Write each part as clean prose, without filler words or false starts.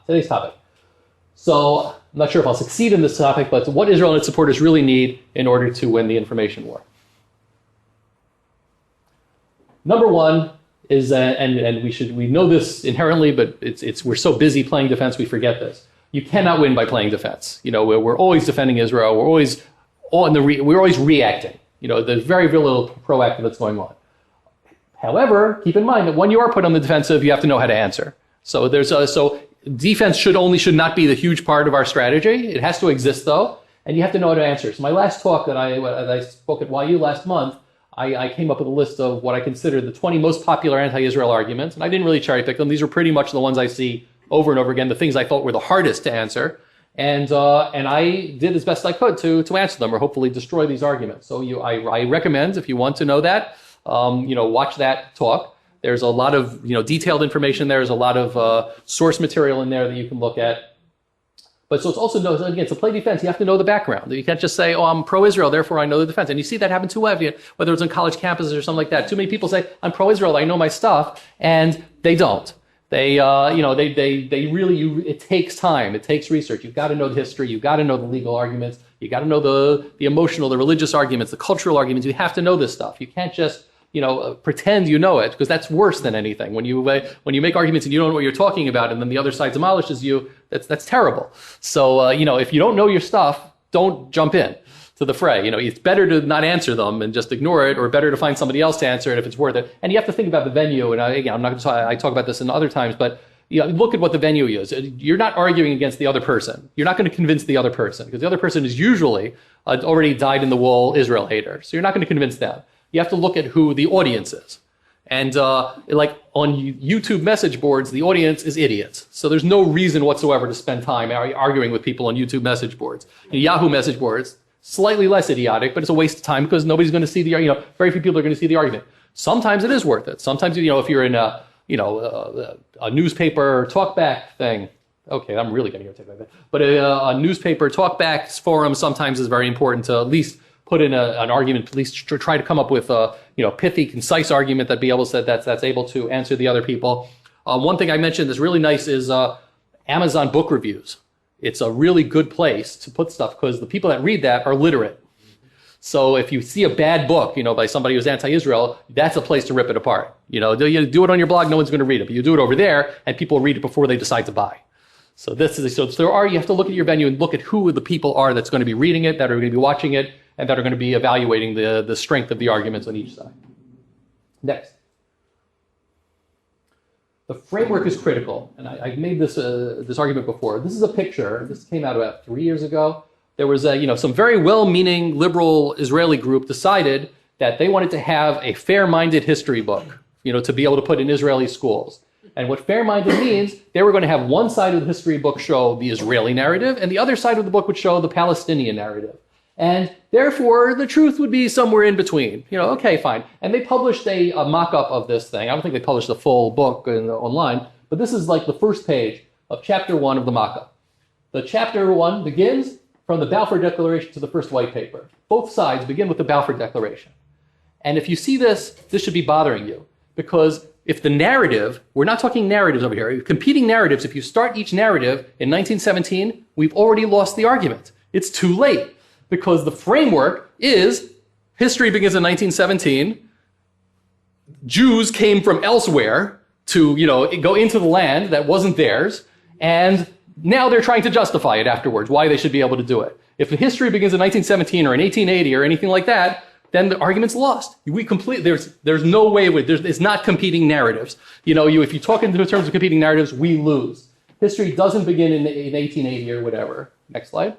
Today's topic. So I'm not sure if I'll succeed in this topic, but what Israel and its supporters really need in order to win the information war. Number one is, and we know this inherently, but we're so busy playing defense we forget this. You cannot win by playing defense. We're always defending Israel. We're always reacting. There's very, very little proactive that's going on. However, keep in mind that when you are put on the defensive, you have to know how to answer. So defense should not be the huge part of our strategy. It has to exist though, and you have to know how to answer. So my last talk that I spoke at YU last month, I came up with a list of what I consider the 20 most popular anti-Israel arguments, and I didn't really cherry pick them. These are pretty much the ones I see over and over again, the things I thought were the hardest to answer, and I did as best I could to answer them or hopefully destroy these arguments. So I recommend, if you want to know that, watch that talk. There's a lot of detailed information there. There's a lot of source material in there that you can look at. But so it's also, again, to play defense, you have to know the background. You can't just say, oh, I'm pro-Israel, therefore I know the defense. And you see that happen too often, whether it's on college campuses or something like that. Too many people say, I'm pro-Israel, I know my stuff, and they don't. They really, it takes time, it takes research. You've got to know the history, you've got to know the legal arguments, you got to know the emotional, the religious arguments, the cultural arguments. You have to know this stuff. You can't just pretend you know it, because that's worse than anything. When you make arguments and you don't know what you're talking about, and then the other side demolishes you, that's terrible. So if you don't know your stuff, don't jump in to the fray. It's better to not answer them and just ignore it, or better to find somebody else to answer it if it's worth it. And you have to think about the venue. And I'm not going to talk. I talk about this in other times, but look at what the venue is. You're not arguing against the other person. You're not going to convince the other person, because the other person is usually already dyed-in-the-wool Israel hater. So you're not going to convince them. You have to look at who the audience is. And like on YouTube message boards, the audience is idiots. So there's no reason whatsoever to spend time arguing with people on YouTube message boards. Yahoo message boards, slightly less idiotic, but it's a waste of time because nobody's going to see very few people are going to see the argument. Sometimes it is worth it. Sometimes, if you're in a newspaper talkback thing, okay, I'm really getting irritated by that. But a newspaper talkback forum sometimes is very important to at least put in an argument, at least try to come up with a pithy, concise argument that be able to that's able to answer the other people. One thing I mentioned that's really nice is Amazon book reviews. It's a really good place to put stuff because the people that read that are literate. So if you see a bad book, by somebody who's anti-Israel, that's a place to rip it apart. Do it on your blog, no one's going to read it, but you do it over there, and people read it before they decide to buy. So you have to look at your venue and look at who the people are that's going to be reading it, that are going to be watching it, and that are going to be evaluating the strength of the arguments on each side. Next. The framework is critical, and I've made this argument before. This is a picture. This came out about 3 years ago. There was some very well-meaning liberal Israeli group decided that they wanted to have a fair-minded history book, to be able to put in Israeli schools. And what fair-minded means, they were going to have one side of the history book show the Israeli narrative, and the other side of the book would show the Palestinian narrative. And therefore, the truth would be somewhere in between. Okay, fine. And they published a mock-up of this thing. I don't think they published the full book online, but this is like the first page of chapter 1 of the mock-up. The chapter 1 begins from the Balfour Declaration to the first white paper. Both sides begin with the Balfour Declaration. And if you see this should be bothering you, because if the narrative, we're not talking narratives over here, competing narratives, if you start each narrative in 1917, we've already lost the argument. It's too late. Because the framework is history begins in 1917. Jews came from elsewhere to, go into the land that wasn't theirs. And now they're trying to justify it afterwards, why they should be able to do it. If the history begins in 1917 or in 1880 or anything like that, then the argument's lost. There's no way it's not competing narratives. If you talk in terms of competing narratives, we lose. History doesn't begin in 1880 or whatever. Next slide.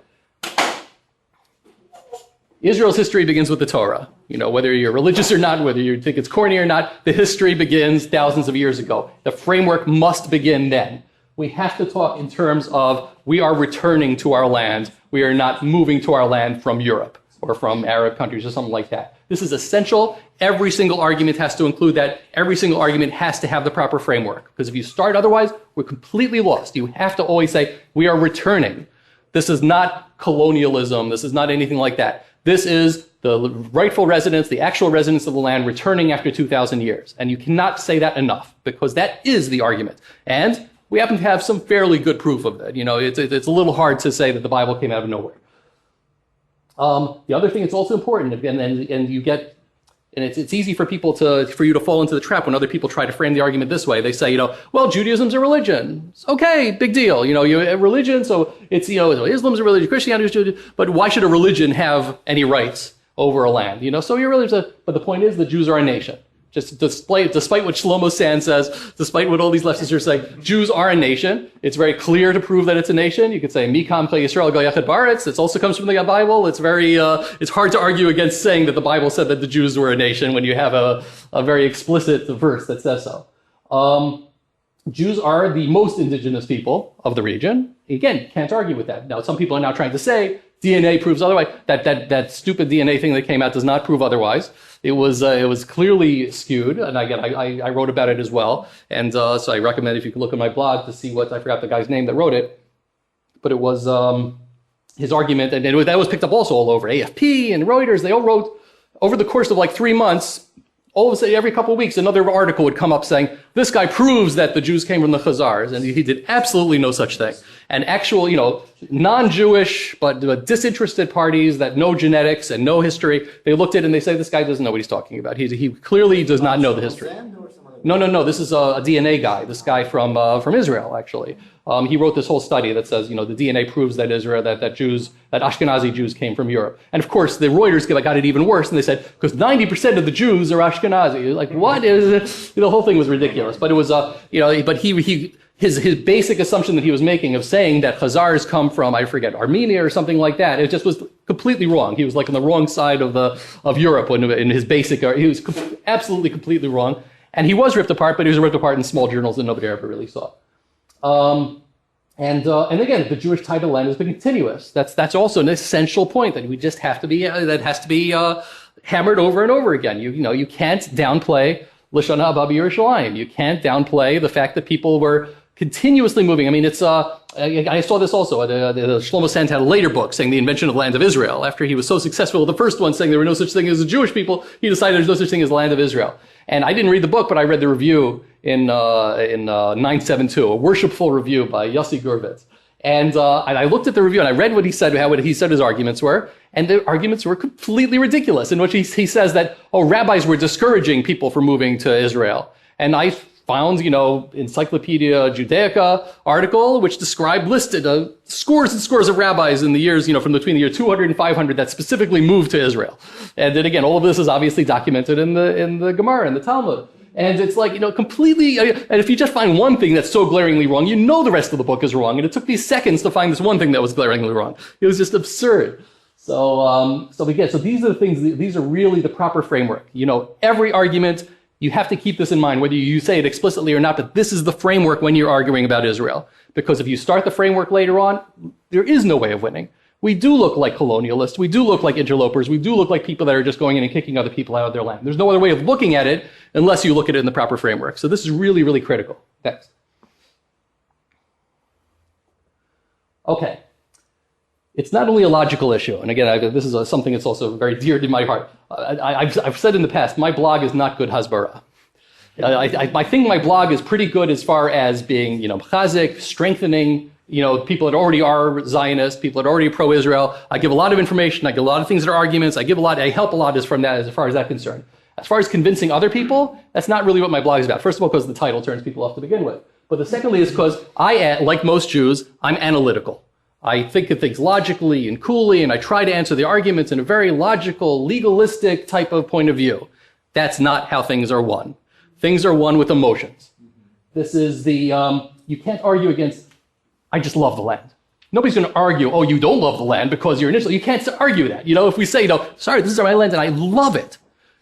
Israel's history begins with the Torah. Whether you're religious or not, whether you think it's corny or not, the history begins thousands of years ago. The framework must begin then. We have to talk in terms of we are returning to our land. We are not moving to our land from Europe or from Arab countries or something like that. This is essential. Every single argument has to include that. Every single argument has to have the proper framework. Because if you start otherwise, we're completely lost. You have to always say, we are returning. This is not colonialism. This is not anything like that. This is the rightful residents, the actual residents of the land returning after 2,000 years. And you cannot say that enough, because that is the argument. And we happen to have some fairly good proof of that. It's a little hard to say that the Bible came out of nowhere. The other thing that's also important, and you get, and it's easy for you to fall into the trap when other people try to frame the argument this way. They say, well, Judaism's a religion. It's okay, big deal. You have religion, so it's, Islam's a religion, Christianity's a religion, but why should a religion have any rights over a land? So you're really, but the point is the Jews are a nation. Just despite what Shlomo Sand says, despite what all these leftists are saying, Jews are a nation. It's very clear to prove that it's a nation. You could say, Mikam Kle Yisrael Go Yachad Baaretz. This also comes from the Bible. It's it's hard to argue against saying that the Bible said that the Jews were a nation when you have a very explicit verse that says so. Jews are the most indigenous people of the region. Again, can't argue with that. Now, some people are now trying to say DNA proves otherwise. That stupid DNA thing that came out does not prove otherwise. It was clearly skewed, and again, I wrote about it as well. And so I recommend if you can look at my blog to see I forgot the guy's name that wrote it, but it was his argument, and that was picked up also all over AFP and Reuters. They all wrote over the course of like 3 months. All of a sudden, every couple of weeks, another article would come up saying, this guy proves that the Jews came from the Khazars, and he did absolutely no such thing. And actual, non-Jewish, but disinterested parties that know genetics and know history, they looked at it and they say, this guy doesn't know what he's talking about. He clearly does not know the history. No, this is a DNA guy, this guy from Israel, actually. He wrote this whole study that says, the DNA proves that Israel, that Ashkenazi Jews came from Europe. And of course, the Reuters got it even worse, and they said, because 90% of the Jews are Ashkenazi. Like, what is it? The whole thing was ridiculous. But it was, but his basic assumption that he was making of saying that Khazars come from, I forget, Armenia or something like that, it just was completely wrong. He was like on the wrong side of Europe in his basic, he was absolutely completely wrong. And he was ripped apart, but he was ripped apart in small journals that nobody ever really saw. And again, the Jewish tie to land has been continuous. That's also an essential point that we just have to be that has to be hammered over and over again. You can't downplay Lishon Haba B'Yerushalayim. You can't downplay the fact that people were continuously moving. I mean, it's I saw this also. Shlomo Sand had a later book saying the invention of the land of Israel. After he was so successful with the first one, saying there were no such thing as a Jewish people, he decided there's no such thing as the land of Israel. And I didn't read the book, but I read the review in 972, a worshipful review by Yossi Gurvitz. And I looked at the review and I read what he said his arguments were, and the arguments were completely ridiculous, in which he says that, rabbis were discouraging people from moving to Israel. And I found, Encyclopedia Judaica article, which listed scores and scores of rabbis in the years, from between the year 200 and 500 that specifically moved to Israel. And then again, all of this is obviously documented in the Gemara and the Talmud. And it's like, completely, and if you just find one thing that's so glaringly wrong, the rest of the book is wrong. And it took me seconds to find this one thing that was glaringly wrong. It was just absurd. So these are the things, these are really the proper framework. Every argument, you have to keep this in mind, whether you say it explicitly or not, that this is the framework when you're arguing about Israel. Because if you start the framework later on, there is no way of winning. We do look like colonialists. We do look like interlopers. We do look like people that are just going in and kicking other people out of their land. There's no other way of looking at it unless you look at it in the proper framework. So this is really, really critical. Next. Okay. It's not only a logical issue, and again, this is something that's also very dear to my heart. I've said in the past, my blog is not good hasbara. I think my blog is pretty good as far as being, chazik, strengthening, people that already are Zionists, people that are already pro-Israel. I give a lot of information. I give a lot of things that are arguments. I help a lot as far as that's concerned. As far as convincing other people, that's not really what my blog is about. First of all, because the title turns people off to begin with. But the secondly is because like most Jews, I'm analytical. I think of things logically and coolly, and I try to answer the arguments in a very logical, legalistic type of point of view. That's not how things are won. Things are won with emotions. This is you can't argue against, I just love the land. Nobody's going to argue, you don't love the land because you're initially, you can't argue that. If we say, sorry, this is my land and I love it.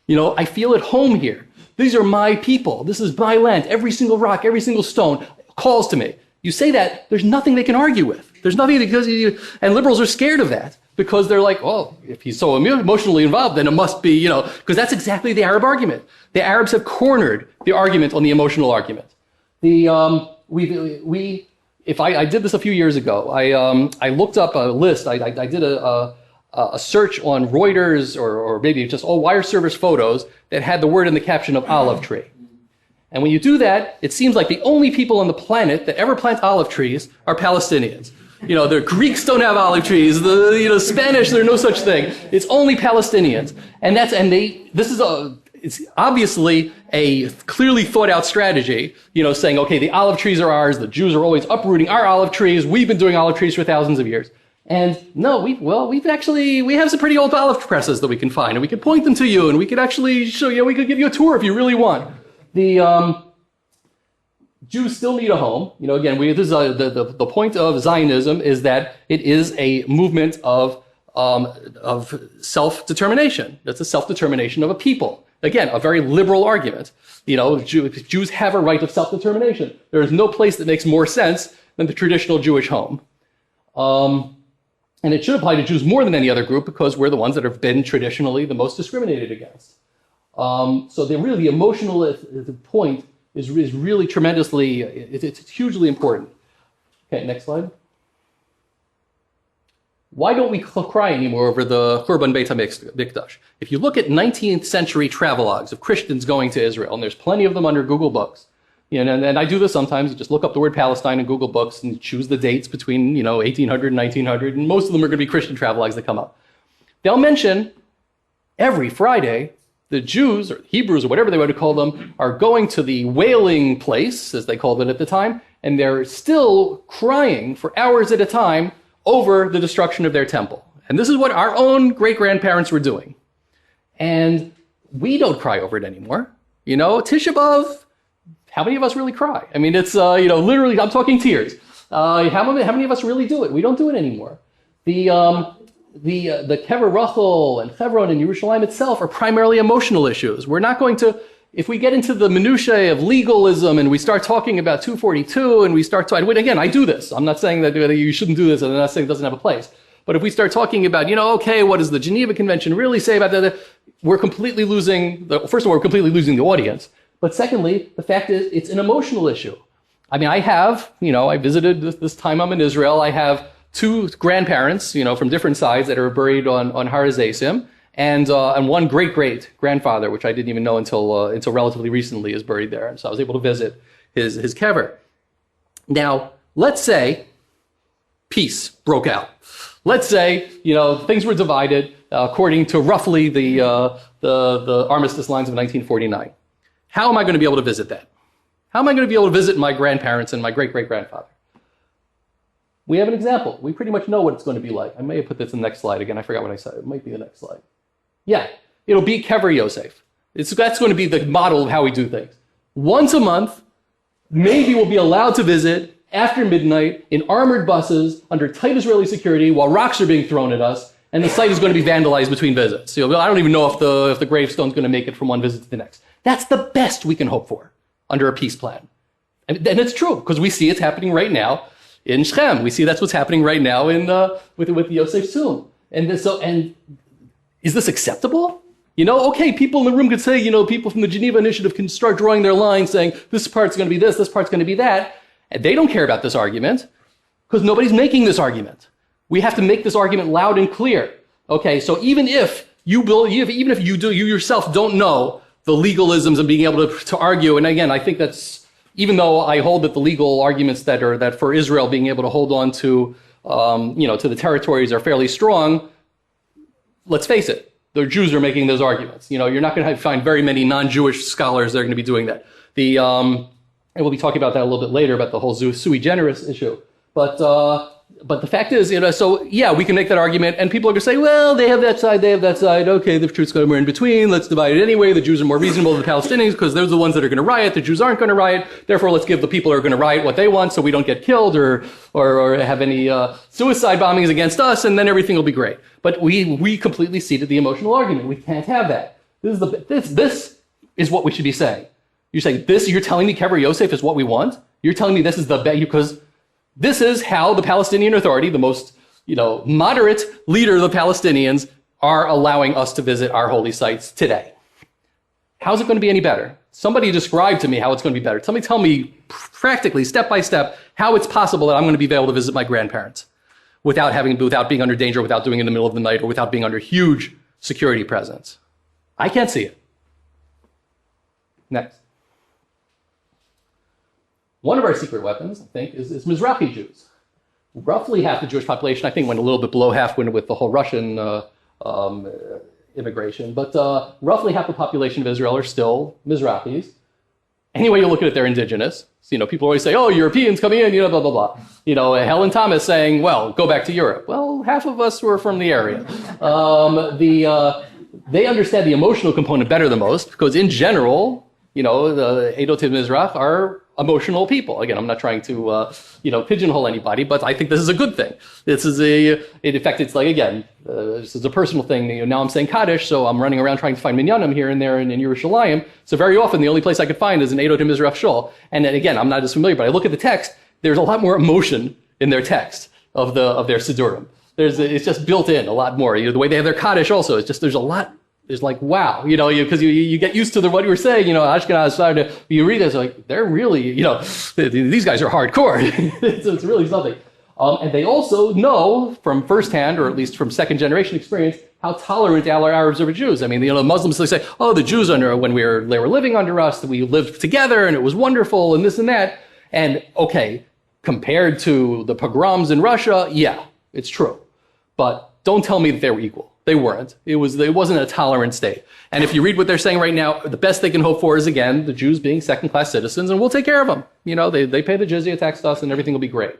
I feel at home here. These are my people. This is my land. Every single rock, every single stone calls to me. You say that, there's nothing they can argue with. There's nothing and liberals are scared of that because they're like, if he's so emotionally involved, then it must be, because that's exactly the Arab argument. The Arabs have cornered the argument on the emotional argument. I did this a few years ago. I looked up a list. I did a search on Reuters or maybe just all wire service photos that had the word in the caption of olive tree. And when you do that, it seems like the only people on the planet that ever plant olive trees are Palestinians. The Greeks don't have olive trees. The Spanish, there's no such thing. It's only Palestinians. It's obviously a clearly thought out strategy, saying, okay, the olive trees are ours. The Jews are always uprooting our olive trees. We've been doing olive trees for thousands of years. And no, we have some pretty old olive presses that we can find, and we can point them to you, and we could actually show you, we could give you a tour if you really want. The Jews still need a home. Again, the point of Zionism is that it is a movement of self-determination. That's a self-determination of a people. Again, a very liberal argument. Jews have a right of self-determination. There is no place that makes more sense than the traditional Jewish home. And it should apply to Jews more than any other group because we're the ones that have been traditionally the most discriminated against. So the emotional point is really tremendously, it's hugely important. Okay, next slide. Why don't we cry anymore over the Churban Beit HaMikdash? If you look at 19th century travelogues of Christians going to Israel, and there's plenty of them under Google Books, and I do this sometimes, you just look up the word Palestine in Google Books and choose the dates between 1800 and 1900, and most of them are going to be Christian travelogues that come up. They'll mention every Friday the Jews, or Hebrews, or whatever they want to call them, are going to the wailing place, as they called it at the time, and they're still crying for hours at a time over the destruction of their temple. And this is what our own great-grandparents were doing. And we don't cry over it anymore. Tisha B'Av, how many of us really cry? I mean, it's, literally, I'm talking tears. How many of us really do it? We don't do it anymore. The Kever Rachel and Hebron and Yerushalayim itself are primarily emotional issues. We're not going to, if we get into the minutiae of legalism and we start talking about 242 and we start talking, again, I do this. I'm not saying that you shouldn't do this, and I'm not saying it doesn't have a place. But if we start talking about, okay, what does the Geneva Convention really say about that? We're completely losing, first of all, we're completely losing the audience. But secondly, the fact is, it's an emotional issue. I mean, I have, I visited this time I'm in Israel. I have two grandparents, from different sides that are buried on Har HaZeisim, and one great-great-grandfather, which I didn't even know until relatively recently, is buried there. And so I was able to visit his kever. Now, let's say peace broke out. Let's say, things were divided according to roughly the armistice lines of 1949. How am I going to be able to visit that? How am I going to be able to visit my grandparents and my great-great-grandfather? We have an example. We pretty much know what it's going to be like. I may have put this in the next slide again. I forgot what I said. It might be the next slide. Yeah, it'll be Kever Yosef. That's going to be the model of how we do things. Once a month, maybe we'll be allowed to visit after midnight in armored buses under tight Israeli security while rocks are being thrown at us, and the site is going to be vandalized between visits. I don't even know if the gravestone's going to make it from one visit to the next. That's the best we can hope for under a peace plan. And it's true, because we see it's happening right now in Shechem. We see that's what's happening right now with Yosef's tomb. And is this acceptable? Okay, people in the room could say, people from the Geneva Initiative can start drawing their lines saying, this part's going to be this part's going to be that. And they don't care about this argument because nobody's making this argument. We have to make this argument loud and clear. Okay, so even if you yourself don't know the legalisms and being able to argue, and again, I think that's, even though I hold that the legal arguments that for Israel being able to hold on to, to the territories are fairly strong, let's face it, the Jews are making those arguments. You're not going to find very many non-Jewish scholars that are going to be doing that. And we'll be talking about that a little bit later about the whole sui generis issue. But the fact is, so yeah, we can make that argument, and people are going to say, well, they have that side, okay, the truth's somewhere in between, let's divide it anyway, the Jews are more reasonable than the Palestinians because they're the ones that are going to riot, the Jews aren't going to riot, therefore let's give the people who are going to riot what they want so we don't get killed or have any suicide bombings against us, and then everything will be great. But we completely ceded the emotional argument. We can't have that. This is what we should be saying. You're saying this, you're telling me Kever Yosef is what we want? You're telling me this is the best, because this is how the Palestinian Authority, the most, moderate leader of the Palestinians, are allowing us to visit our holy sites today. How's it going to be any better? Somebody describe to me how it's going to be better. Somebody tell me practically, step by step, how it's possible that I'm going to be able to visit my grandparents without being under danger, without doing it in the middle of the night, or without being under huge security presence. I can't see it. Next. One of our secret weapons, I think, is Mizrahi Jews. Roughly half the Jewish population, I think, went a little bit below half with the whole Russian immigration, but roughly half the population of Israel are still Mizrahis. Any way you look at it, they're indigenous. So, people always say, oh, Europeans coming in, blah, blah, blah. Helen Thomas saying, well, go back to Europe. Well, half of us were from the area. They understand the emotional component better than most because in general, the Edot Mizrach are emotional people. Again, I'm not trying to, pigeonhole anybody, but I think this is a good thing. In fact, it's like, again, this is a personal thing. Now I'm saying Kaddish, so I'm running around trying to find minyanim here and there in Yerushalayim. So very often the only place I could find is an Edot Mizrach shul. And then again, I'm not as familiar, but I look at the text, there's a lot more emotion in their text of their Siddurim. It's just built in a lot more. The way they have their Kaddish also, it's just, there's a lot. It's like, wow, because you get used to what you were saying, Ashkenaz, you read it, it's like, they're really, these guys are hardcore. It's really something. And they also know from firsthand, or at least from second generation experience, how tolerant Arabs are with Jews. I mean, the Muslims, they say, oh, the Jews they were living under us, we lived together and it was wonderful and this and that. And okay, compared to the pogroms in Russia, yeah, it's true. But don't tell me that they were equal. They weren't. It wasn't a tolerant state. And if you read what they're saying right now, the best they can hope for is, again, the Jews being second-class citizens, and we'll take care of them. They pay the jizya tax to us, and everything will be great.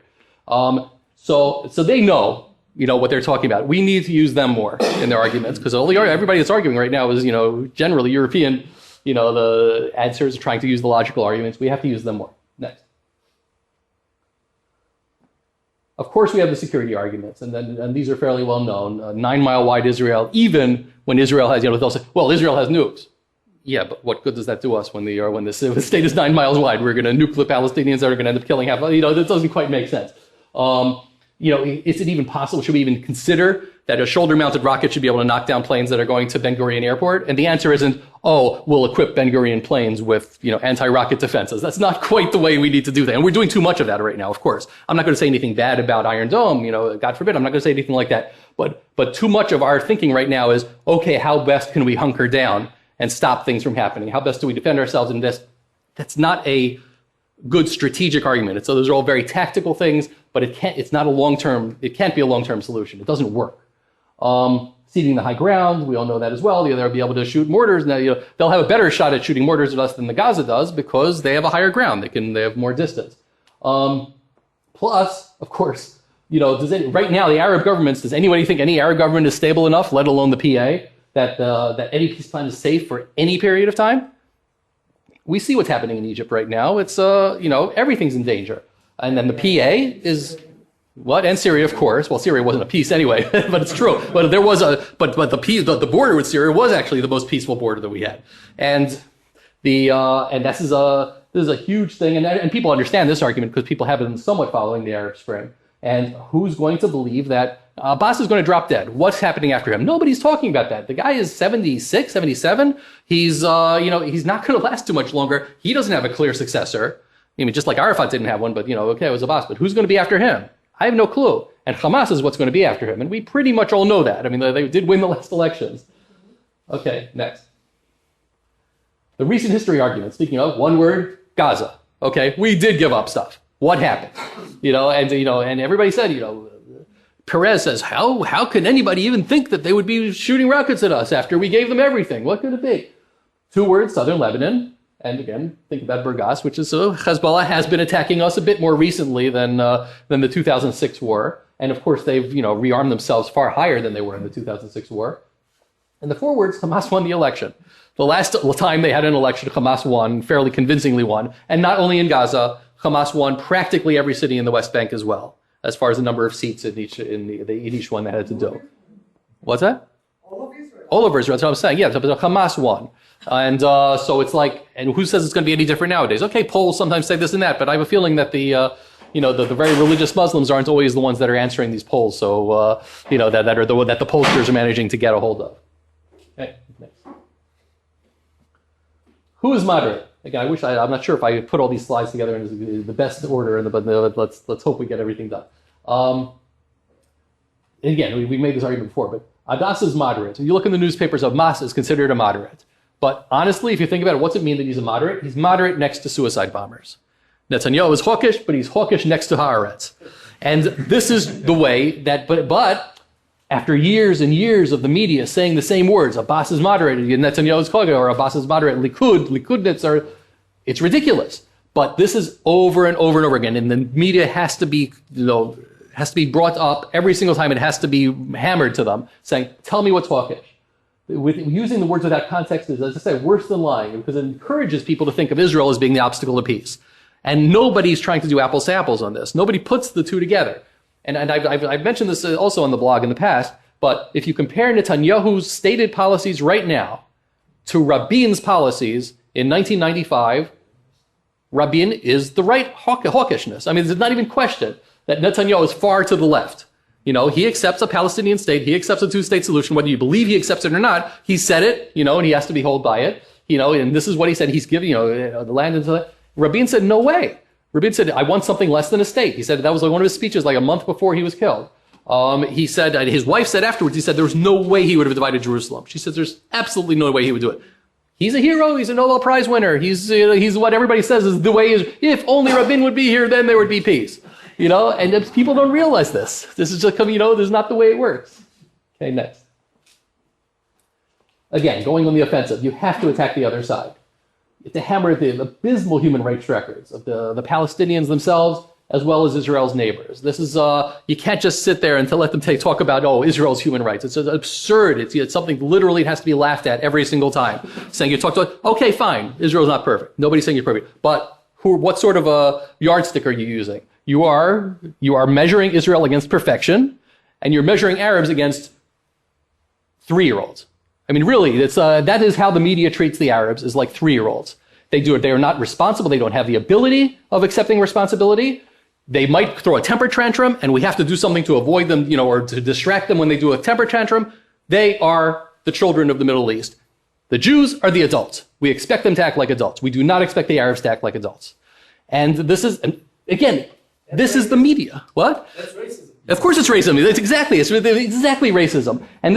So they know, what they're talking about. We need to use them more in their arguments, because everybody that's arguing right now is, generally European, the answers are trying to use the logical arguments. We have to use them more. Next. Of course, we have the security arguments, and these are fairly well known. 9 mile wide Israel, even when Israel has, they'll say, well, Israel has nukes. Yeah, but what good does that do us when the state is 9 miles wide? We're going to nuke the Palestinians that are going to end up killing half. That doesn't quite make sense. Is it even possible? Should we even consider that a shoulder-mounted rocket should be able to knock down planes that are going to Ben Gurion Airport? And the answer isn't, oh, we'll equip Ben Gurion planes with, anti-rocket defenses. That's not quite the way we need to do that. And we're doing too much of that right now, of course. I'm not going to say anything bad about Iron Dome, God forbid. I'm not going to say anything like that. But too much of our thinking right now is, okay, how best can we hunker down and stop things from happening? How best do we defend ourselves in this? That's not a good strategic argument. So those are all very tactical things, but it can't be a long-term solution. It doesn't work. Ceding the high ground, we all know that as well. They'll be able to shoot mortars. Now, they'll have a better shot at shooting mortars at us than the Gaza does because they have a higher ground. They have more distance. Plus, of course, right now the Arab governments, does anybody think any Arab government is stable enough, let alone the PA, that any peace plan is safe for any period of time? We see what's happening in Egypt right now. It's, everything's in danger. And then the PA is what? And Syria, of course. Well, Syria wasn't a peace anyway, but it's true. But there was the border with Syria was actually the most peaceful border that we had. And this is a huge thing. And people understand this argument because people have been somewhat following the Arab Spring. And who's going to believe that Abbas is going to drop dead? What's happening after him? Nobody's talking about that. The guy is 76, 77. He's not going to last too much longer. He doesn't have a clear successor. I mean, just like Arafat didn't have one, but, okay, it was Abbas. But who's going to be after him? I have no clue. And Hamas is what's going to be after him. And we pretty much all know that. I mean, they did win the last elections. Okay, next. The recent history argument, speaking of, one word, Gaza. Okay, we did give up stuff. What happened? And everybody said, Perez says, how can anybody even think that they would be shooting rockets at us after we gave them everything? What could it be? 2 words, southern Lebanon. And again, think about Burgas, which is Hezbollah has been attacking us a bit more recently than the 2006 war. And of course, they've rearmed themselves far higher than they were in the 2006 war. And the 4 words, Hamas won the election. The last time they had an election, Hamas won, fairly convincingly won. And not only in Gaza, Hamas won practically every city in the West Bank as well, as far as the number of seats in each one they had to do. What's that? All of Israel. All of Israel, that's what I'm saying. Yeah, so Hamas won. And so it's like, and who says it's going to be any different nowadays? Okay, polls sometimes say this and that, but I have a feeling that the very religious Muslims aren't always the ones that are answering these polls. So, that the pollsters are managing to get a hold of. Okay, next. Who is moderate? Again, I'm not sure if I put all these slides together in the best order, but let's hope we get everything done. Again, we made this argument before, but Adas is moderate. If you look in the newspapers, Hamas is considered a moderate. But honestly, if you think about it, what's it mean that he's a moderate? He's moderate next to suicide bombers. Netanyahu is hawkish, but he's hawkish next to Haaretz. And this is the way that, but after years and years of the media saying the same words, Abbas is moderate, Netanyahu is hawkish, or Abbas is moderate, Likudnits are, it's ridiculous. But this is over and over and over again, and the media has to be, has to be brought up every single time. It has to be hammered to them, saying, tell me what's hawkish. Using the words without context is, as I say, worse than lying, because it encourages people to think of Israel as being the obstacle to peace. And nobody's trying to do apples to apples on this. Nobody puts the two together. And I've mentioned this also on the blog in the past, but if you compare Netanyahu's stated policies right now to Rabin's policies in 1995, Rabin is the right hawkishness. I mean, there's not even question that Netanyahu is far to the left. He accepts a Palestinian state. He accepts a two-state solution. Whether you believe he accepts it or not, he said it, and he has to be held by it. And this is what he said. He's giving, the land into the... Rabin said, no way. Rabin said, I want something less than a state. He said that was one of his speeches like a month before he was killed. He said, his wife said afterwards, he said there was no way he would have divided Jerusalem. She said there's absolutely no way he would do it. He's a hero. He's a Nobel Prize winner. He's what everybody says is the way is. If only Rabin would be here, then there would be peace. And people don't realize this. This is just, this is not the way it works. Okay, next. Again, going on the offensive, you have to attack the other side. You have to hammer the abysmal human rights records of the Palestinians themselves, as well as Israel's neighbors. This is, you can't just sit there and let them talk about, Israel's human rights. It's absurd. It's something literally has to be laughed at every single time. Saying you talk to, okay, fine, Israel's not perfect. Nobody's saying you're perfect. But what sort of a yardstick are you using? You are measuring Israel against perfection, and you're measuring Arabs against 3-year-olds. I mean, really, that is how the media treats the Arabs, is like 3-year-olds. They are not responsible. They don't have the ability of accepting responsibility. They might throw a temper tantrum, and we have to do something to avoid them, or to distract them when they do a temper tantrum. They are the children of the Middle East. The Jews are the adults. We expect them to act like adults. We do not expect the Arabs to act like adults. And this is, again, this is the media. What? That's racism. Of course it's racism. It's exactly racism. And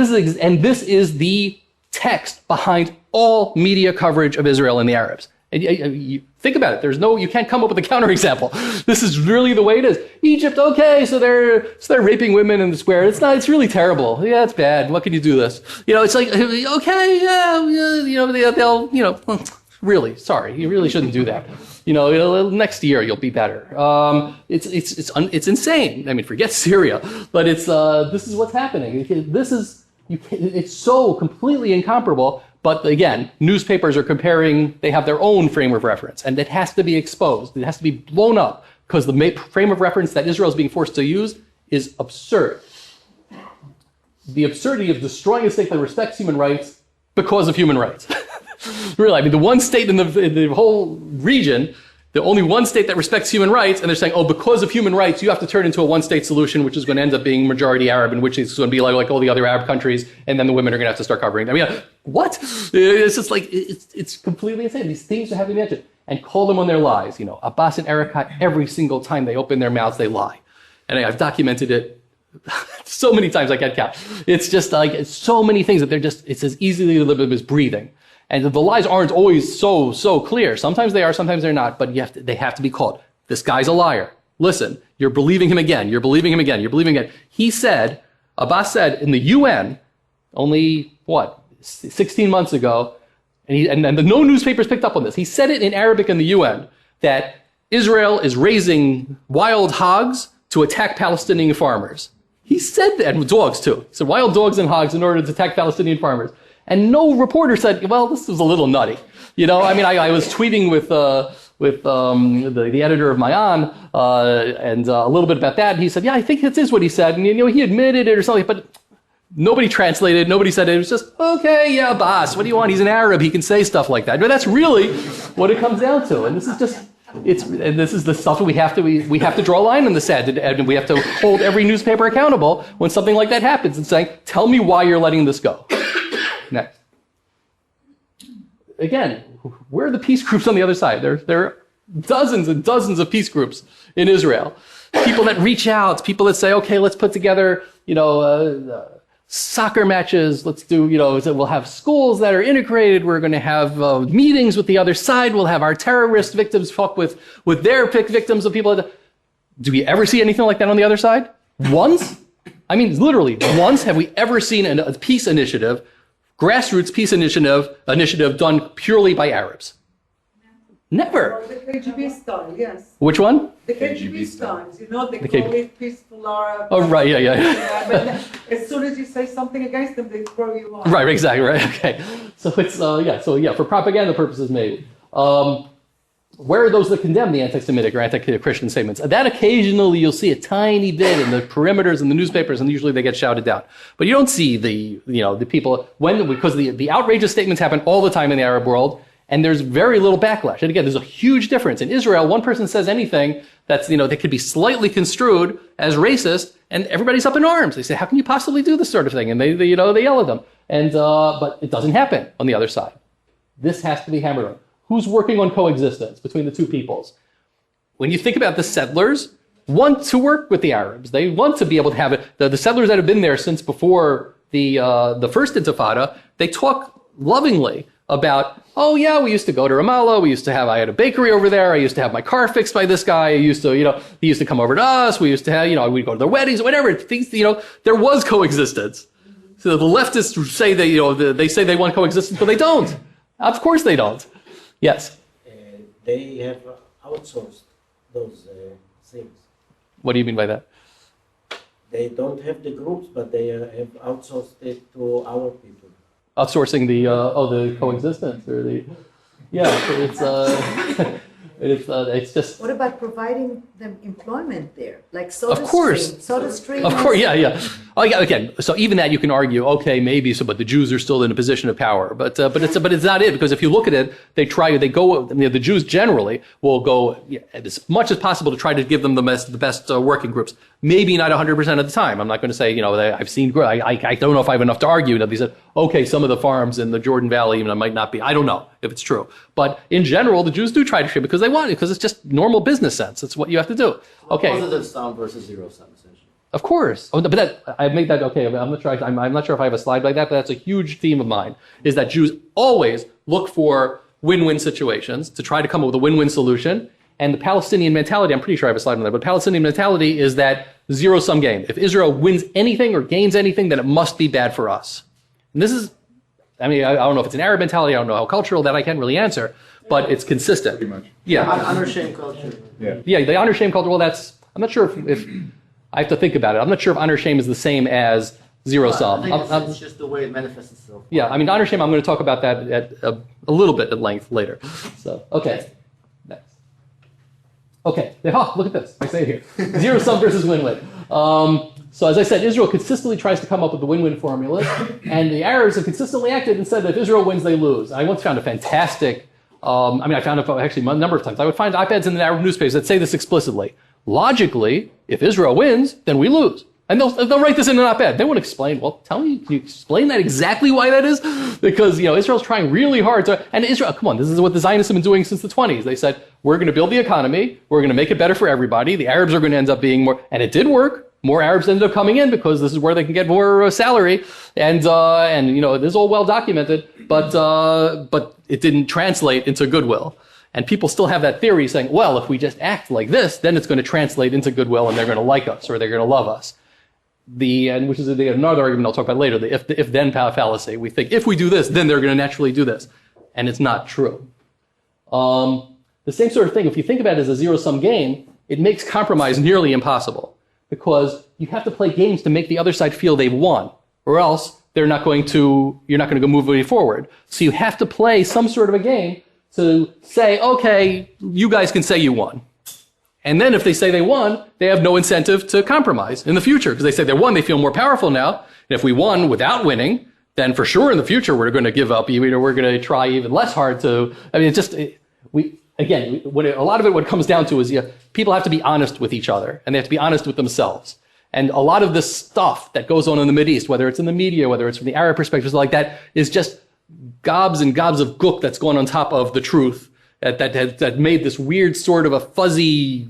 this is the text behind all media coverage of Israel and the Arabs. And you think about it. You can't come up with a counterexample. This is really the way it is. Egypt, okay, so they're raping women in the square. It's really terrible. Yeah, it's bad. What can you do this? It's like, okay, yeah, they'll, really, sorry, you really shouldn't do that. Next year you'll be better. It's insane. I mean, forget Syria, but this is what's happening. It's so completely incomparable. But again, newspapers are comparing, they have their own frame of reference, and it has to be exposed. It has to be blown up, because the frame of reference that Israel is being forced to use is absurd. The absurdity of destroying a state that respects human rights because of human rights. Really, I mean, the one state in the whole region, the only one state that respects human rights, and they're saying, because of human rights, you have to turn into a one-state solution, which is going to end up being majority Arab, in which it's going to be like all the other Arab countries, and then the women are going to have to start covering. I mean, what? It's just like, it's completely insane. These things have to be mentioned. And call them on their lies. Abbas and Erekat, every single time they open their mouths, they lie. And I've documented it so many times I can't count. It's just like, it's so many things that it's as easily to live as breathing. And the lies aren't always so clear. Sometimes they are, sometimes they're not, but they have to be called. This guy's a liar. Listen, you're believing him again. You're believing him again. You're believing again. Abbas said in the UN, only, 16 months ago, and no newspapers picked up on this. He said it in Arabic in the UN, that Israel is raising wild hogs to attack Palestinian farmers. He said that, with dogs too. He said wild dogs and hogs in order to attack Palestinian farmers. And no reporter said, well, this was a little nutty. I mean, I was tweeting with the editor of Mayan, and a little bit about that. And he said, yeah, I think this is what he said. And, he admitted it or something, but nobody translated. Nobody said it. It was just, okay, yeah, Abbas, what do you want? He's an Arab. He can say stuff like that. But that's really what it comes down to. And this is just, this is the stuff that we have to draw a line in the sand. And we have to hold every newspaper accountable when something like that happens and saying, tell me why you're letting this go. Next. Again, where are the peace groups on the other side? There are dozens and dozens of peace groups in Israel. People that reach out, people that say, okay, let's put together, soccer matches. Let's do, we'll have schools that are integrated. We're going to have meetings with the other side. We'll have our terrorist victims fuck with their victims of people. Do we ever see anything like that on the other side? Once? I mean, literally, once have we ever seen a peace initiative, grassroots peace initiative done purely by Arabs? Never. Well, the KGB style, yes. Which one? The KGB styles, they call it peaceful Arab. Oh, right, yeah. But as soon as you say something against them, they throw you off. Right, exactly, right, okay. So it's, for propaganda purposes maybe. Where are those that condemn the anti-Semitic or anti-Christian statements? That occasionally you'll see a tiny bit in the perimeters in the newspapers, and usually they get shouted down. But you don't see the people, because the outrageous statements happen all the time in the Arab world, and there's very little backlash. And again, there's a huge difference. In Israel, one person says anything that's, that could be slightly construed as racist, and everybody's up in arms. They say, how can you possibly do this sort of thing? And they yell at them. And, but it doesn't happen on the other side. This has to be hammered on. Who's working on coexistence between the two peoples? When you think about the settlers, want to work with the Arabs. They want to be able to have it. The settlers that have been there since before the first Intifada, they talk lovingly about, oh yeah, we used to go to Ramallah. I had a bakery over there. I used to have my car fixed by this guy. He used to come over to us. We used to have, we'd go to their weddings, whatever. Things, there was coexistence. So the leftists say they say they want coexistence, but they don't. Of course they don't. Yes? They have outsourced those things. What do you mean by that? They don't have the groups, but they have outsourced it to our people. Outsourcing the coexistence or it's just. What about providing them employment there, like Of course. SodaStream? Of course, yeah. Oh, yeah. Again, so even that you can argue, okay, maybe so, but the Jews are still in a position of power. But it's not it, because if you look at it, the Jews generally will go as much as possible to try to give them the best working groups. Maybe not 100% of the time. I'm not going to say, I've seen, I don't know if I have enough to argue that they said, okay, some of the farms in the Jordan Valley might not be. I don't know if it's true. But in general, the Jews do try to share because they want it, because it's just normal business sense. It's what you have to do. Okay. Positive sum versus zero sum, essentially. Of course. Oh, but I made that, okay, I'm not sure if I have a slide like that, but that's a huge theme of mine, is that Jews always look for win-win situations to try to come up with a win-win solution. And the Palestinian mentality, I'm pretty sure I have a slide on that, but Palestinian mentality is that zero-sum game. If Israel wins anything or gains anything, then it must be bad for us. And this is, I don't know if it's an Arab mentality, I don't know how cultural, that I can't really answer, but it's consistent. Pretty much. Yeah. Honor shame culture. Yeah, the honor shame culture, well, I'm not sure if I have to think about it. I'm not sure if honor shame is the same as zero sum. I think it's just the way it manifests itself. Yeah, honor shame, I'm going to talk about that at a little bit at length later. So, okay. Next. Okay, look at this. I say it here. Zero sum versus win-win. So as I said, Israel consistently tries to come up with the win-win formulas, and the Arabs have consistently acted and said that if Israel wins, they lose. I once found a fantastic, I found it actually a number of times. I would find op-eds in the Arab newspapers that say this explicitly. Logically, if Israel wins, then we lose. And they'll write this in an op-ed. They won't explain, well, tell me, can you explain that exactly why that is? Because, Israel's trying really hard to, and Israel, come on, this is what the Zionists have been doing since the 20s. They said, we're going to build the economy, we're going to make it better for everybody, the Arabs are going to end up being more, and it did work. More Arabs ended up coming in because this is where they can get more salary, and this is all well documented, but it didn't translate into goodwill. And people still have that theory saying, well, if we just act like this, then it's going to translate into goodwill and they're going to like us or they're going to love us. Which is another argument I'll talk about later, the if-then fallacy. We think if we do this, then they're going to naturally do this. And it's not true. The same sort of thing, if you think about it as a zero-sum game, it makes compromise nearly impossible because you have to play games to make the other side feel they've won, or else you're not going to go move forward. So you have to play some sort of a game to say, okay, you guys can say you won. And then if they say they won, they have no incentive to compromise in the future because they say they won, they feel more powerful now. And if we won without winning, then for sure in the future we're going to give up. We're going to try even less hard to. A lot of it, what it comes down to is people have to be honest with each other and they have to be honest with themselves. And a lot of this stuff that goes on in the Mideast, whether it's in the media, whether it's from the Arab perspective, like that, is just gobs and gobs of gook that's going on top of the truth. That made this weird sort of a fuzzy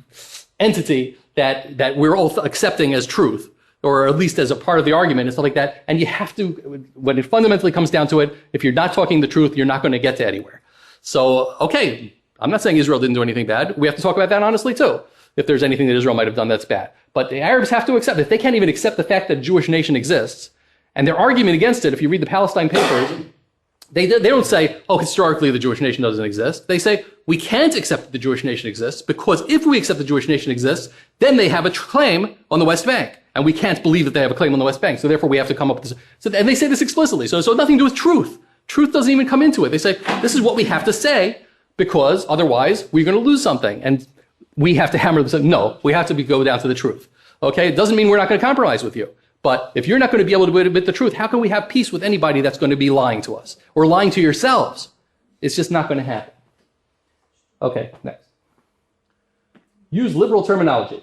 entity that we're all accepting as truth. or at least as a part of the argument and stuff like that. And you have to, when it fundamentally comes down to it, if you're not talking the truth, you're not going to get to anywhere. So, okay, I'm not saying Israel didn't do anything bad. We have to talk about that honestly too. If there's anything that Israel might have done that's bad. But the Arabs have to accept it. If they can't even accept the fact that a Jewish nation exists, and their argument against it, if you read the Palestine papers, they don't say, oh, historically the Jewish nation doesn't exist. They say, we can't accept that the Jewish nation exists because if we accept the Jewish nation exists, then they have a claim on the West Bank. And we can't believe that they have a claim on the West Bank. So therefore we have to come up with this. So, and they say this explicitly. So nothing to do with truth. Truth doesn't even come into it. They say, this is what we have to say because otherwise we're going to lose something. And we have to hammer this. No, we have to go down to the truth. Okay? It doesn't mean we're not going to compromise with you. But if you're not going to be able to admit the truth, how can we have peace with anybody that's going to be lying to us or lying to yourselves? It's just not going to happen. Okay, next. Use liberal terminology.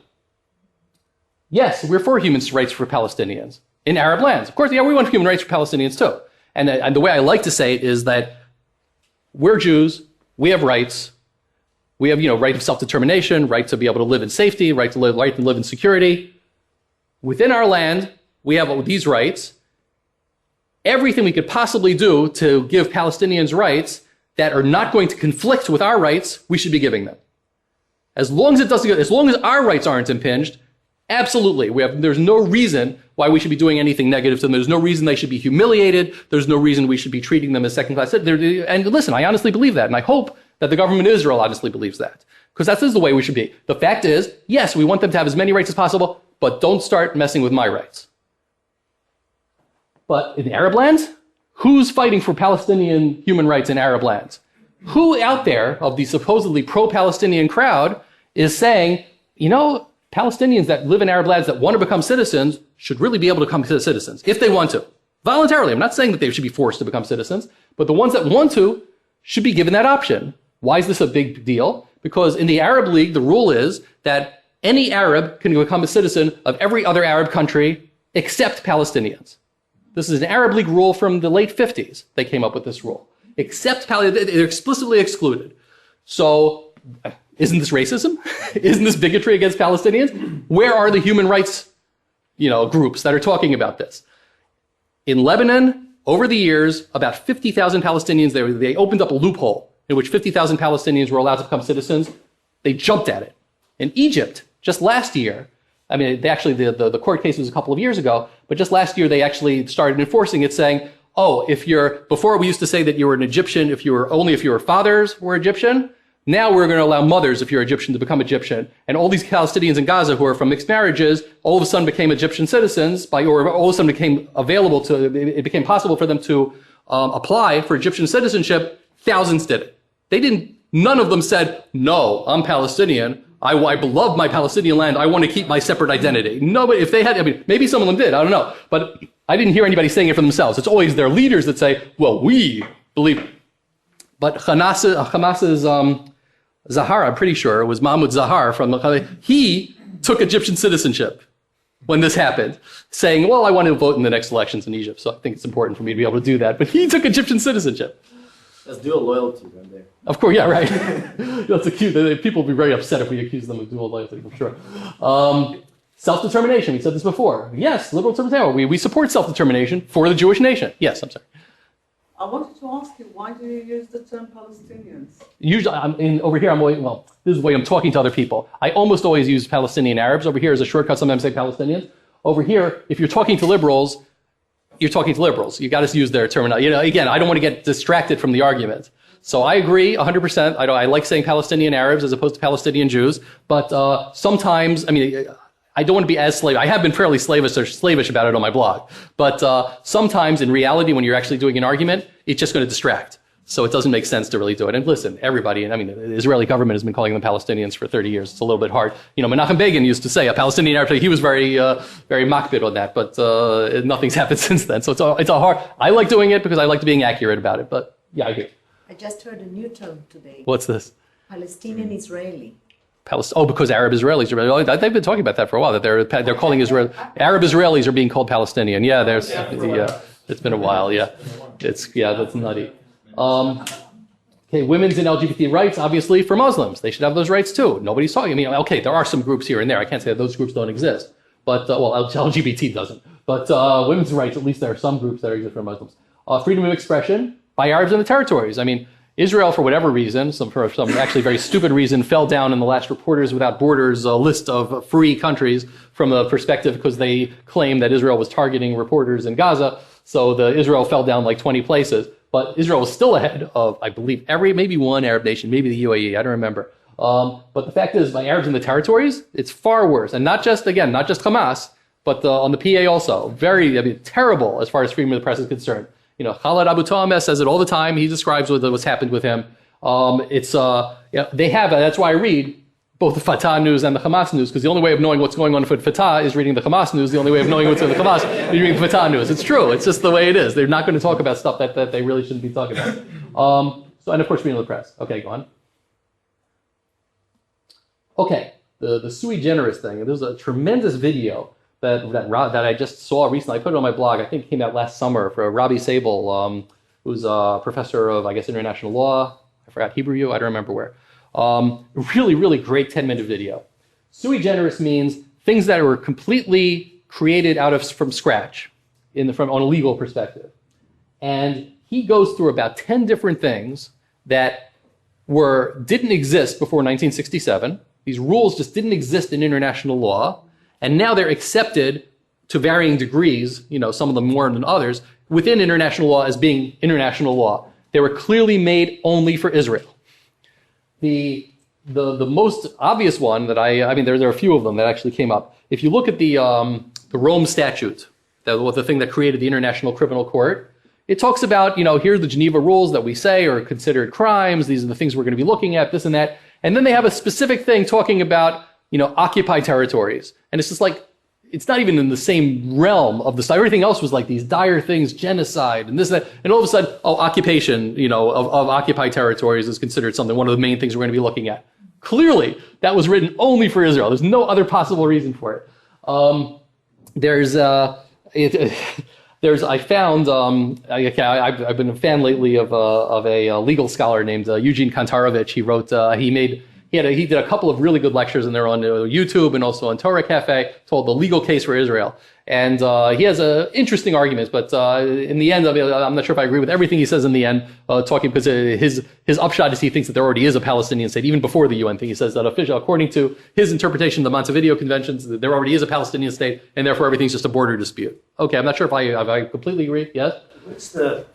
Yes, we're for human rights for Palestinians in Arab lands. Of course, yeah, we want human rights for Palestinians too. And the way I like to say it is that we're Jews, we have rights. We have, right of self-determination, right to be able to live in safety, right to live in security. Within our land, we have these rights. Everything we could possibly do to give Palestinians rights that are not going to conflict with our rights, we should be giving them. As long as it doesn't, as long as our rights aren't impinged, absolutely. There's no reason why we should be doing anything negative to them. There's no reason they should be humiliated. There's no reason we should be treating them as second-class citizens. And listen, I honestly believe that, and I hope that the government of Israel honestly believes that, because that is the way we should be. The fact is, yes, we want them to have as many rights as possible, but don't start messing with my rights. But in Arab lands, who's fighting for Palestinian human rights in Arab lands? Who out there of the supposedly pro-Palestinian crowd is saying, Palestinians that live in Arab lands that want to become citizens should really be able to become citizens if they want to. Voluntarily. I'm not saying that they should be forced to become citizens, but the ones that want to should be given that option. Why is this a big deal? Because in the Arab League, the rule is that any Arab can become a citizen of every other Arab country except Palestinians. This is an Arab League rule from the late 50s. They came up with this rule. Except Palestinians, they're explicitly excluded. So, isn't this racism? Isn't this bigotry against Palestinians? Where are the human rights, groups that are talking about this? In Lebanon, over the years, about 50,000 Palestinians, they opened up a loophole in which 50,000 Palestinians were allowed to become citizens. They jumped at it. In Egypt, just last year, the court case was a couple of years ago, but just last year they actually started enforcing it, saying, before we used to say that you were an Egyptian if your fathers were Egyptian. Now we're going to allow mothers, if you're Egyptian, to become Egyptian. And all these Palestinians in Gaza who are from mixed marriages, all of a sudden became Egyptian citizens, or all of a sudden it became possible for them to apply for Egyptian citizenship. Thousands did it. None of them said, no, I'm Palestinian. I love my Palestinian land. I want to keep my separate identity. Nobody, if they had, maybe some of them did, I don't know. But I didn't hear anybody saying it for themselves. It's always their leaders that say, well, we believe. But Hamas's Zahar, I'm pretty sure, it was Mahmoud Zahar he took Egyptian citizenship when this happened, saying, well, I want to vote in the next elections in Egypt, so I think it's important for me to be able to do that. But he took Egyptian citizenship. That's dual loyalty right there. Of course, yeah, right. That's acute. People will be very upset if we accuse them of dual loyalty, I'm sure. Self-determination, we said this before. Yes, liberal terminology. We support self-determination for the Jewish nation. Yes, I'm sorry. I wanted to ask you, why do you use the term Palestinians? Usually, over here, this is the way I'm talking to other people. I almost always use Palestinian Arabs. Over here as a shortcut, sometimes I say Palestinians. Over here, if you're talking to liberals, you're talking to liberals. You got to use their terminology. Again, I don't want to get distracted from the argument. So I agree 100%. I like saying Palestinian Arabs as opposed to Palestinian Jews. But sometimes, I don't want to be as slave. I have been fairly slavish about it on my blog. But sometimes, in reality, when you're actually doing an argument, it's just going to distract. So it doesn't make sense to really do it. And listen, everybody, the Israeli government has been calling them Palestinians for 30 years. It's a little bit hard. Menachem Begin used to say a Palestinian Arab. He was very makbid on that, but nothing's happened since then. So it's a hard. I like doing it because I like being accurate about it. But yeah, I agree. I just heard a new term today. What's this? Palestinian Israeli. Because Arab Israelis are. They've been talking about that for a while. That they're calling Israel Arab Israelis are being called Palestinian. Yeah, it's been a while. Yeah, that's nutty. Women's and LGBT rights, obviously, for Muslims. They should have those rights too. Nobody's talking. There are some groups here and there. I can't say that those groups don't exist. but well, LGBT doesn't. But women's rights, at least there are some groups that exist for Muslims. Freedom of expression by Arabs in the territories. I mean, Israel, for whatever reason, for some actually very stupid reason, fell down in the last Reporters Without Borders list of free countries from a perspective because they claimed that Israel was targeting reporters in Gaza. So Israel fell down like 20 places. But Israel was still ahead of, I believe, maybe one Arab nation, maybe the UAE, I don't remember. But the fact is, by Arabs in the territories, it's far worse. And not just Hamas, but on the PA also. Terrible as far as freedom of the press is concerned. You know, Khaled Abu Ta'ameh says it all the time. He describes what's happened with him. They have, that's why I read both the Fatah news and the Hamas news, because the only way of knowing what's going on with Fatah is reading the Hamas news. The only way of knowing what's in the Hamas is reading the Fatah news. It's true. It's just the way it is. They're not going to talk about stuff that they really shouldn't be talking about. And of course, freedom of the press. Okay, go on. Okay, the sui generis thing. There's a tremendous video that I just saw recently. I put it on my blog. I think it came out last summer for Robbie Sable, who's a professor of, I guess, international law. I forgot Hebrew. I don't remember where. Really, really great 10-minute video. Sui generis means things that were completely created from scratch from on a legal perspective. And he goes through about 10 different things that didn't exist before 1967. These rules just didn't exist in international law. And now they're accepted to varying degrees, you know, some of them more than others, within international law as being international law. They were clearly made only for Israel. The most obvious one that there are a few of them that actually came up. If you look at the Rome Statute, the thing that created the International Criminal Court, it talks about, you know, here are the Geneva rules that we say are considered crimes. These are the things we're going to be looking at, this and that. And then they have a specific thing talking about, you know, occupied territories. And it's just like, it's not even in the same realm of the everything else was like these dire things, genocide and this and that. And all of a sudden, occupation, you know, of occupied territories is considered one of the main things we're going to be looking at. Clearly, that was written only for Israel. There's no other possible reason for it. I've been a fan lately of a legal scholar named Eugene Kantarovich. He did a couple of really good lectures, and they're on YouTube and also on Torah Cafe, called The Legal Case for Israel. And he has interesting arguments, but in the end, I'm not sure if I agree with everything he says in the end, because his upshot is he thinks that there already is a Palestinian state, even before the UN thing. He says that according to his interpretation of the Montevideo Conventions, there already is a Palestinian state, and therefore everything's just a border dispute. Okay, I'm not sure if I completely agree. Yes? What's the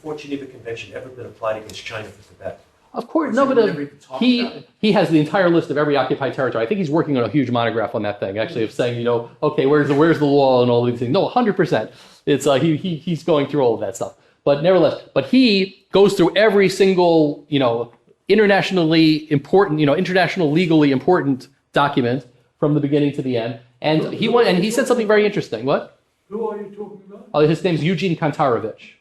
Fourth Geneva Convention ever been applied against China for Tibet? Of course, no, but he has the entire list of every occupied territory. I think he's working on a huge monograph on that thing, actually, of saying, you know, okay, where's the law and all these things. No, 100%. It's he's going through all of that stuff. But nevertheless, he goes through every single, you know, internationally legally important document from the beginning to the end. And he said something very interesting. What? Who are you talking about? His name's Eugene Kantarovich.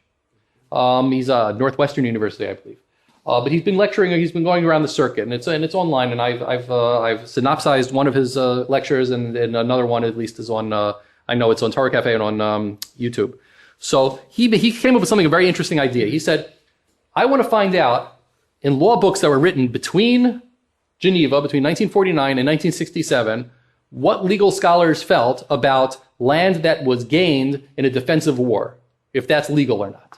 He's Northwestern University, I believe. But he's been lecturing. He's been going around the circuit, and it's online. And I've synopsized one of his lectures, and another one at least is on. I know it's on Torah Cafe and on YouTube. So he came up with a very interesting idea. He said, "I want to find out in law books that were written between Geneva, between 1949 and 1967, what legal scholars felt about land that was gained in a defensive war, if that's legal or not."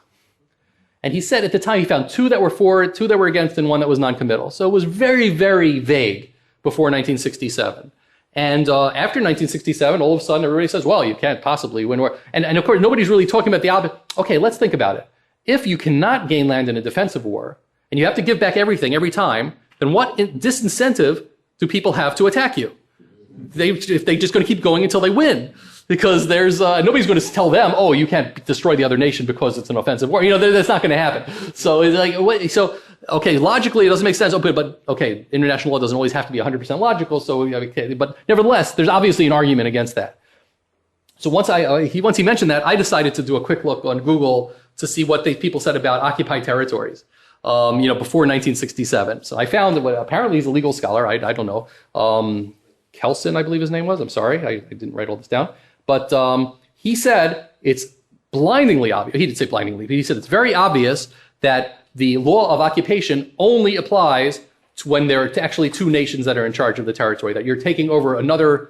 And he said at the time he found two that were for, two that were against, and one that was non-committal. So it was very, very vague before 1967. And after 1967, all of a sudden everybody says, well, you can't possibly win war. And of course, nobody's really talking about the opposite. Okay, let's think about it. If you cannot gain land in a defensive war, and you have to give back everything every time, then what disincentive do people have to attack you? If they're just going to keep going until they win. Because there's nobody's going to tell them, oh, you can't destroy the other nation because it's an offensive war. You know, that's not going to happen. So it's like, okay, logically it doesn't make sense. But okay, international law doesn't always have to be 100% logical. So, okay, but nevertheless, there's obviously an argument against that. So once he mentioned that, I decided to do a quick look on Google to see what people said about occupied territories. Before 1967. So I found that apparently he's a legal scholar. I don't know. Kelson, I believe his name was. I'm sorry, I didn't write all this down. But he said it's blindingly obvious. He didn't say blindingly, but he said it's very obvious that the law of occupation only applies to when there are actually two nations that are in charge of the territory, that you're taking over another,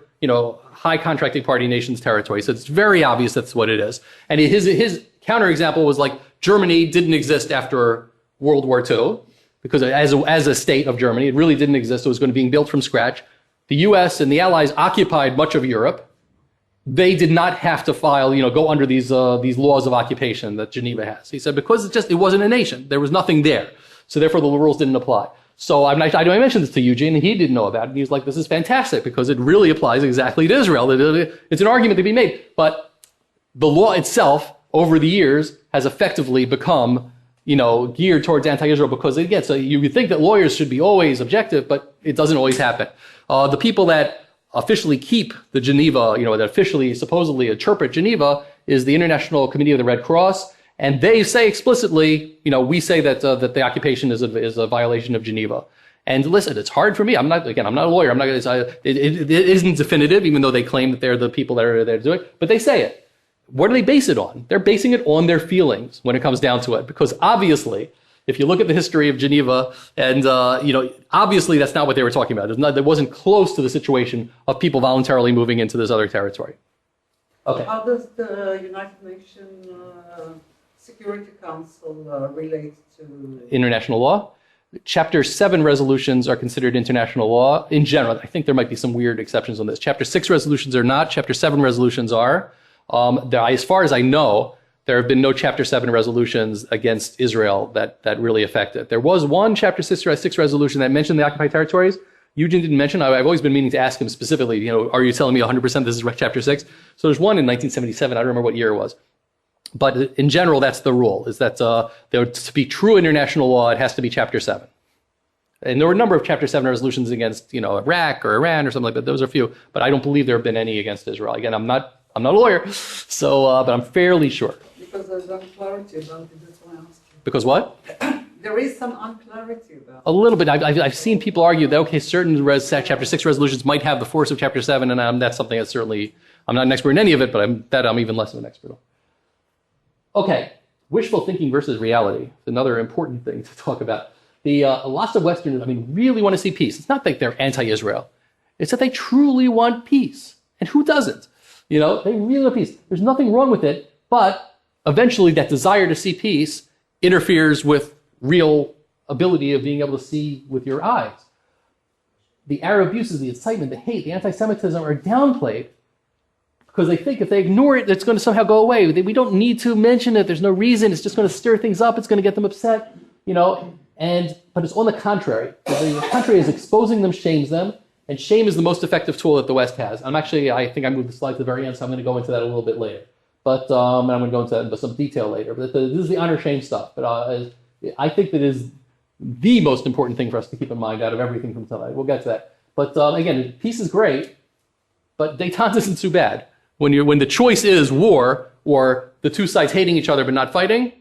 high contracting party nation's territory. So it's very obvious that's what it is. And his counterexample was like Germany didn't exist after World War II because as a state of Germany, it really didn't exist. It was going to be built from scratch. The U.S. and the Allies occupied much of Europe. They did not have to go under these laws of occupation that Geneva has. He said because it wasn't a nation. There was nothing there. So therefore the rules didn't apply. So I mentioned this to Eugene, and he didn't know about it. And he was like, this is fantastic because it really applies exactly to Israel. It's an argument to be made. But the law itself, over the years, has effectively become, geared towards anti-Israel because, again, so you would think that lawyers should be always objective, but it doesn't always happen. The people that officially keep the Geneva, that officially, supposedly interpret Geneva is the International Committee of the Red Cross. And they say explicitly, we say that the occupation is a violation of Geneva. And listen, it's hard for me. I'm not a lawyer. I'm not going to say it isn't definitive, even though they claim that they're the people that are there to do it. But they say it. What do they base it on? They're basing it on their feelings when it comes down to it. Because obviously, if you look at the history of Geneva, and obviously that's not what they were talking about. It wasn't close to the situation of people voluntarily moving into this other territory. Okay. How does the United Nations Security Council relate to international law? Chapter 7 resolutions are considered international law in general. I think there might be some weird exceptions on this. Chapter 6 resolutions are not. Chapter 7 resolutions are. As far as I know, there have been no Chapter 7 resolutions against Israel that really affect it. There was one Chapter 6 resolution that mentioned the occupied territories. Eugene didn't mention. I've always been meaning to ask him specifically, are you telling me 100% this is Chapter 6? So there's one in 1977. I don't remember what year it was. But in general, that's the rule, is that to be true international law, it has to be Chapter 7. And there were a number of Chapter 7 resolutions against, Iraq or Iran or something like that. Those are few. But I don't believe there have been any against Israel. Again, I'm not a lawyer, so but I'm fairly sure. Because there's unclarity about it, that's why I asked you. Because what? There is some unclarity about it. A little bit. I've seen people argue that, okay, certain Chapter 6 resolutions might have the force of Chapter 7, and that's something that certainly, I'm not an expert in any of it, but I'm even less of an expert on. Okay, wishful thinking versus reality is another important thing to talk about. Lots of Westerners, really want to see peace. It's not that they're anti-Israel. It's that they truly want peace. And who doesn't? They really want peace. There's nothing wrong with it, but eventually that desire to see peace interferes with real ability of being able to see with your eyes. The Arab abuses, the incitement, the hate, the anti-Semitism are downplayed because they think if they ignore it, it's going to somehow go away. We don't need to mention it. There's no reason. It's just going to stir things up. It's going to get them upset, but it's on the contrary. The contrary is exposing them, shames them, and shame is the most effective tool that the West has. I think I moved the slide to the very end, so I'm going to go into that a little bit later. But I'm going to go into that in some detail later. But this is the honor shame stuff. But I think that is the most important thing for us to keep in mind out of everything from tonight. We'll get to that. But again, peace is great, but détente isn't too bad. When the choice is war or the two sides hating each other but not fighting,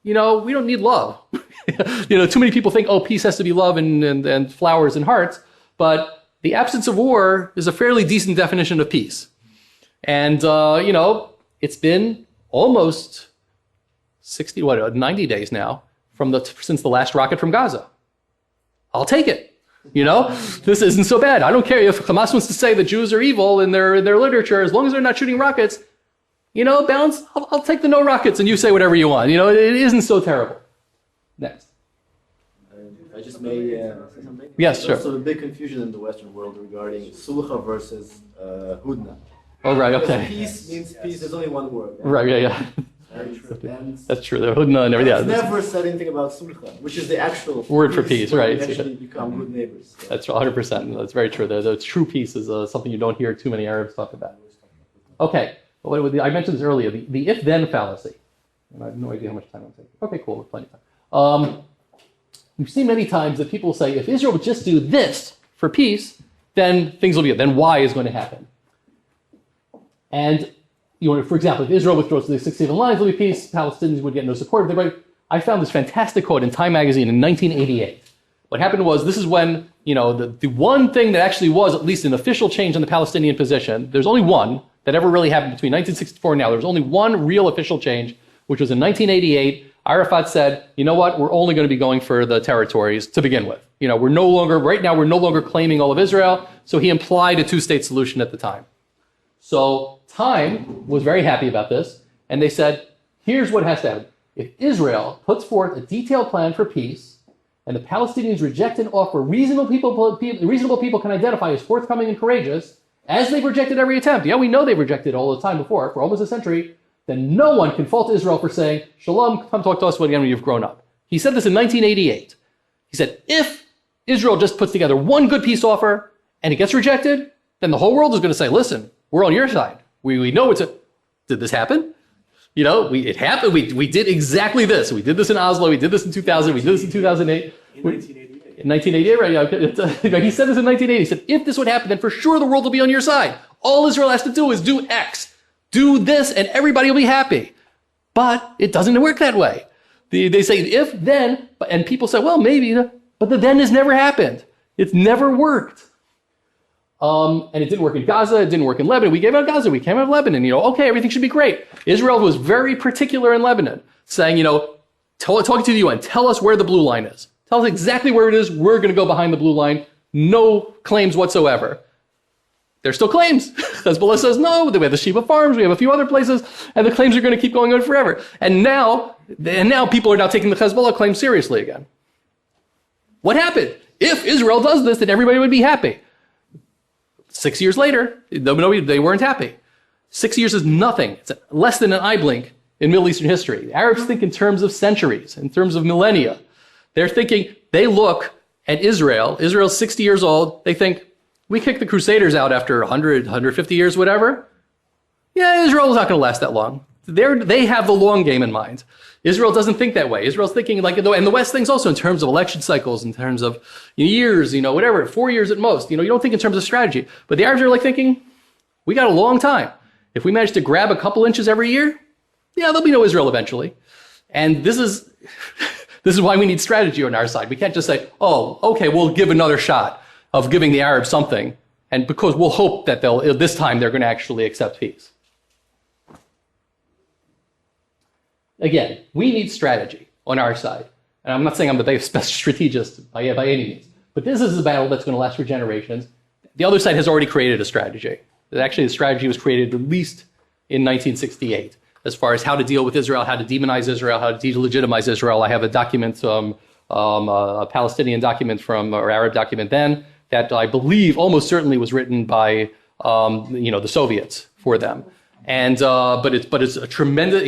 we don't need love. Too many people think, peace has to be love and flowers and hearts. But the absence of war is a fairly decent definition of peace. And, it's been almost 90 days now since the last rocket from Gaza. I'll take it. This isn't so bad. I don't care if Hamas wants to say that Jews are evil in their literature, as long as they're not shooting rockets, balance, I'll take the no rockets and you say whatever you want. It isn't so terrible. Next. I just may say something? Yes, There's sure. also a big confusion in the Western world regarding sulha versus hudna. Oh, right, Because okay. peace means peace. There's only one word. Right, yeah. Very true. And That's true. The hudna and everything. it's Yeah, never said anything about sulha, which is the actual Word for peace, when right. we actually become good neighbors. So. that's 100%. That's very true. The true peace is something you don't hear too many Arabs talk about. Okay. I mentioned this earlier, the if-then fallacy. And I have no idea how much time I'm taking. Okay, cool. We have plenty of time. We've seen many times that people say, if Israel would just do this for peace, then things will be good. Then Y is going to happen. And, for example, if Israel withdraws to the 67 lines, there'll be peace. Palestinians would get no support. I found this fantastic quote in Time magazine in 1988. What happened was, this is when, the one thing that actually was at least an official change in the Palestinian position, there's only one that ever really happened between 1964 and now. There was only one real official change, which was in 1988. Arafat said, you know what, we're only going to be going for the territories to begin with. We're no longer claiming all of Israel. So he implied a two-state solution at the time. So Time was very happy about this, and they said, here's what has to happen. If Israel puts forth a detailed plan for peace, and the Palestinians reject an offer reasonable people can identify as forthcoming and courageous, as they've rejected every attempt. Yeah, we know they've rejected all the time before, for almost a century. Then no one can fault Israel for saying, Shalom, come talk to us when you've grown up. He said this in 1988. He said, if Israel just puts together one good peace offer and it gets rejected, then the whole world is going to say, listen, we're on your side. We know did this happen? You know, it happened. We did exactly this. We did this in Oslo. We did this in 2000. We did this in 2008. In 1988. In 1988, right? He said this in 1980. He said, if this would happen, then for sure the world will be on your side. All Israel has to do is do X. Do this, and everybody will be happy. But it doesn't work that way. They say, if, then, and people say, well, maybe, but the then has never happened. It's never worked. And it didn't work in Gaza. It didn't work in Lebanon. We gave out Gaza. We came out of Lebanon. Okay, everything should be great. Israel was very particular in Lebanon, saying, talking to the UN, tell us where the blue line is. Tell us exactly where it is. We're going to go behind the blue line. No claims whatsoever. There's still claims. Hezbollah says no. We have the Sheba Farms. We have a few other places. And the claims are going to keep going on forever. And now people are now taking the Hezbollah claim seriously again. What happened? If Israel does this, then everybody would be happy. 6 years later, they weren't happy. 6 years is nothing. It's less than an eye blink in Middle Eastern history. The Arabs think in terms of centuries, in terms of millennia. They're thinking, they look at Israel. Israel's 60 years old. They think, we kicked the Crusaders out after 100, 150 years, whatever. Yeah, Israel's not going to last that long. They have the long game in mind. Israel doesn't think that way. Israel's thinking and the West thinks also in terms of election cycles, in terms of years, whatever, 4 years at most. You don't think in terms of strategy. But the Arabs are thinking, we got a long time. If we manage to grab a couple inches every year, yeah, there'll be no Israel eventually. And this is why we need strategy on our side. We can't just say, oh, okay, we'll give another shot of giving the Arabs something, and because we'll hope that this time they're going to actually accept peace. Again, we need strategy on our side. And I'm not saying I'm the best strategist by any means, but this is a battle that's going to last for generations. The other side has already created a strategy. Actually, the strategy was created at least in 1968, as far as how to deal with Israel, how to demonize Israel, how to delegitimize Israel. I have a document, a Palestinian document or Arab document then, that I believe almost certainly was written by, the Soviets for them. And, but it's a tremendous,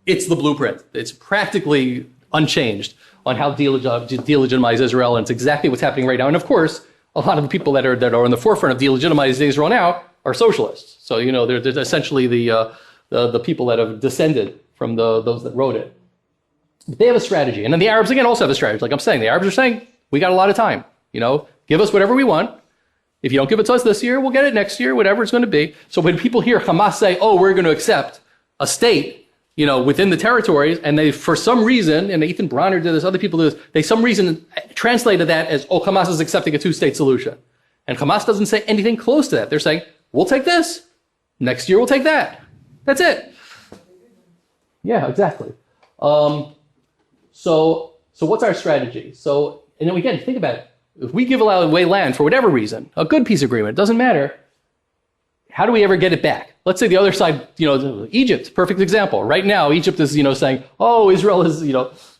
it's the blueprint. It's practically unchanged on how to delegitimize Israel, and it's exactly what's happening right now. And of course, a lot of the people that are on the forefront of delegitimizing Israel now are socialists. So they're essentially the people that have descended from those that wrote it. But they have a strategy, and then the Arabs again also have a strategy. Like I'm saying, the Arabs are saying we got a lot of time. Give us whatever we want. If you don't give it to us this year, we'll get it next year, whatever it's going to be. So when people hear Hamas say, "Oh, we're going to accept a state," within the territories, and they, for some reason, and Ethan Bronner did this, other people did this, they some reason translated that as, oh, Hamas is accepting a two-state solution. And Hamas doesn't say anything close to that. They're saying, we'll take this. Next year, we'll take that. That's it. Yeah, exactly. So what's our strategy? And then again, think about it. If we give away land for whatever reason, a good peace agreement, it doesn't matter, how do we ever get it back? Let's say the other side, Egypt, perfect example. Right now, Egypt is, saying, oh, Israel has,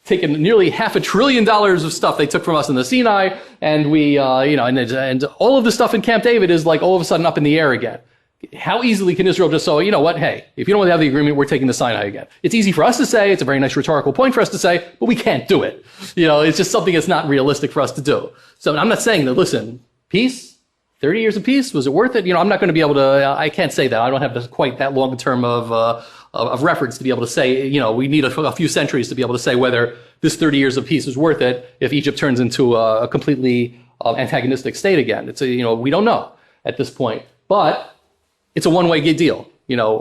taken nearly $500 billion of stuff they took from us in the Sinai, and we, and all of the stuff in Camp David is like all of a sudden up in the air again. How easily can Israel just say, you know what, hey, if you don't want to have the agreement, we're taking the Sinai again. It's easy for us to say, it's a very nice rhetorical point for us to say, but we can't do it. It's just something that's not realistic for us to do. So I'm not saying that, listen, peace, 30 years of peace, was it worth it? I'm not going to be able to, I can't say that. I don't have quite that long term of reference to be able to say, we need a few centuries to be able to say whether this 30 years of peace is worth it if Egypt turns into a completely antagonistic state again. It's we don't know at this point, but it's a one-way deal.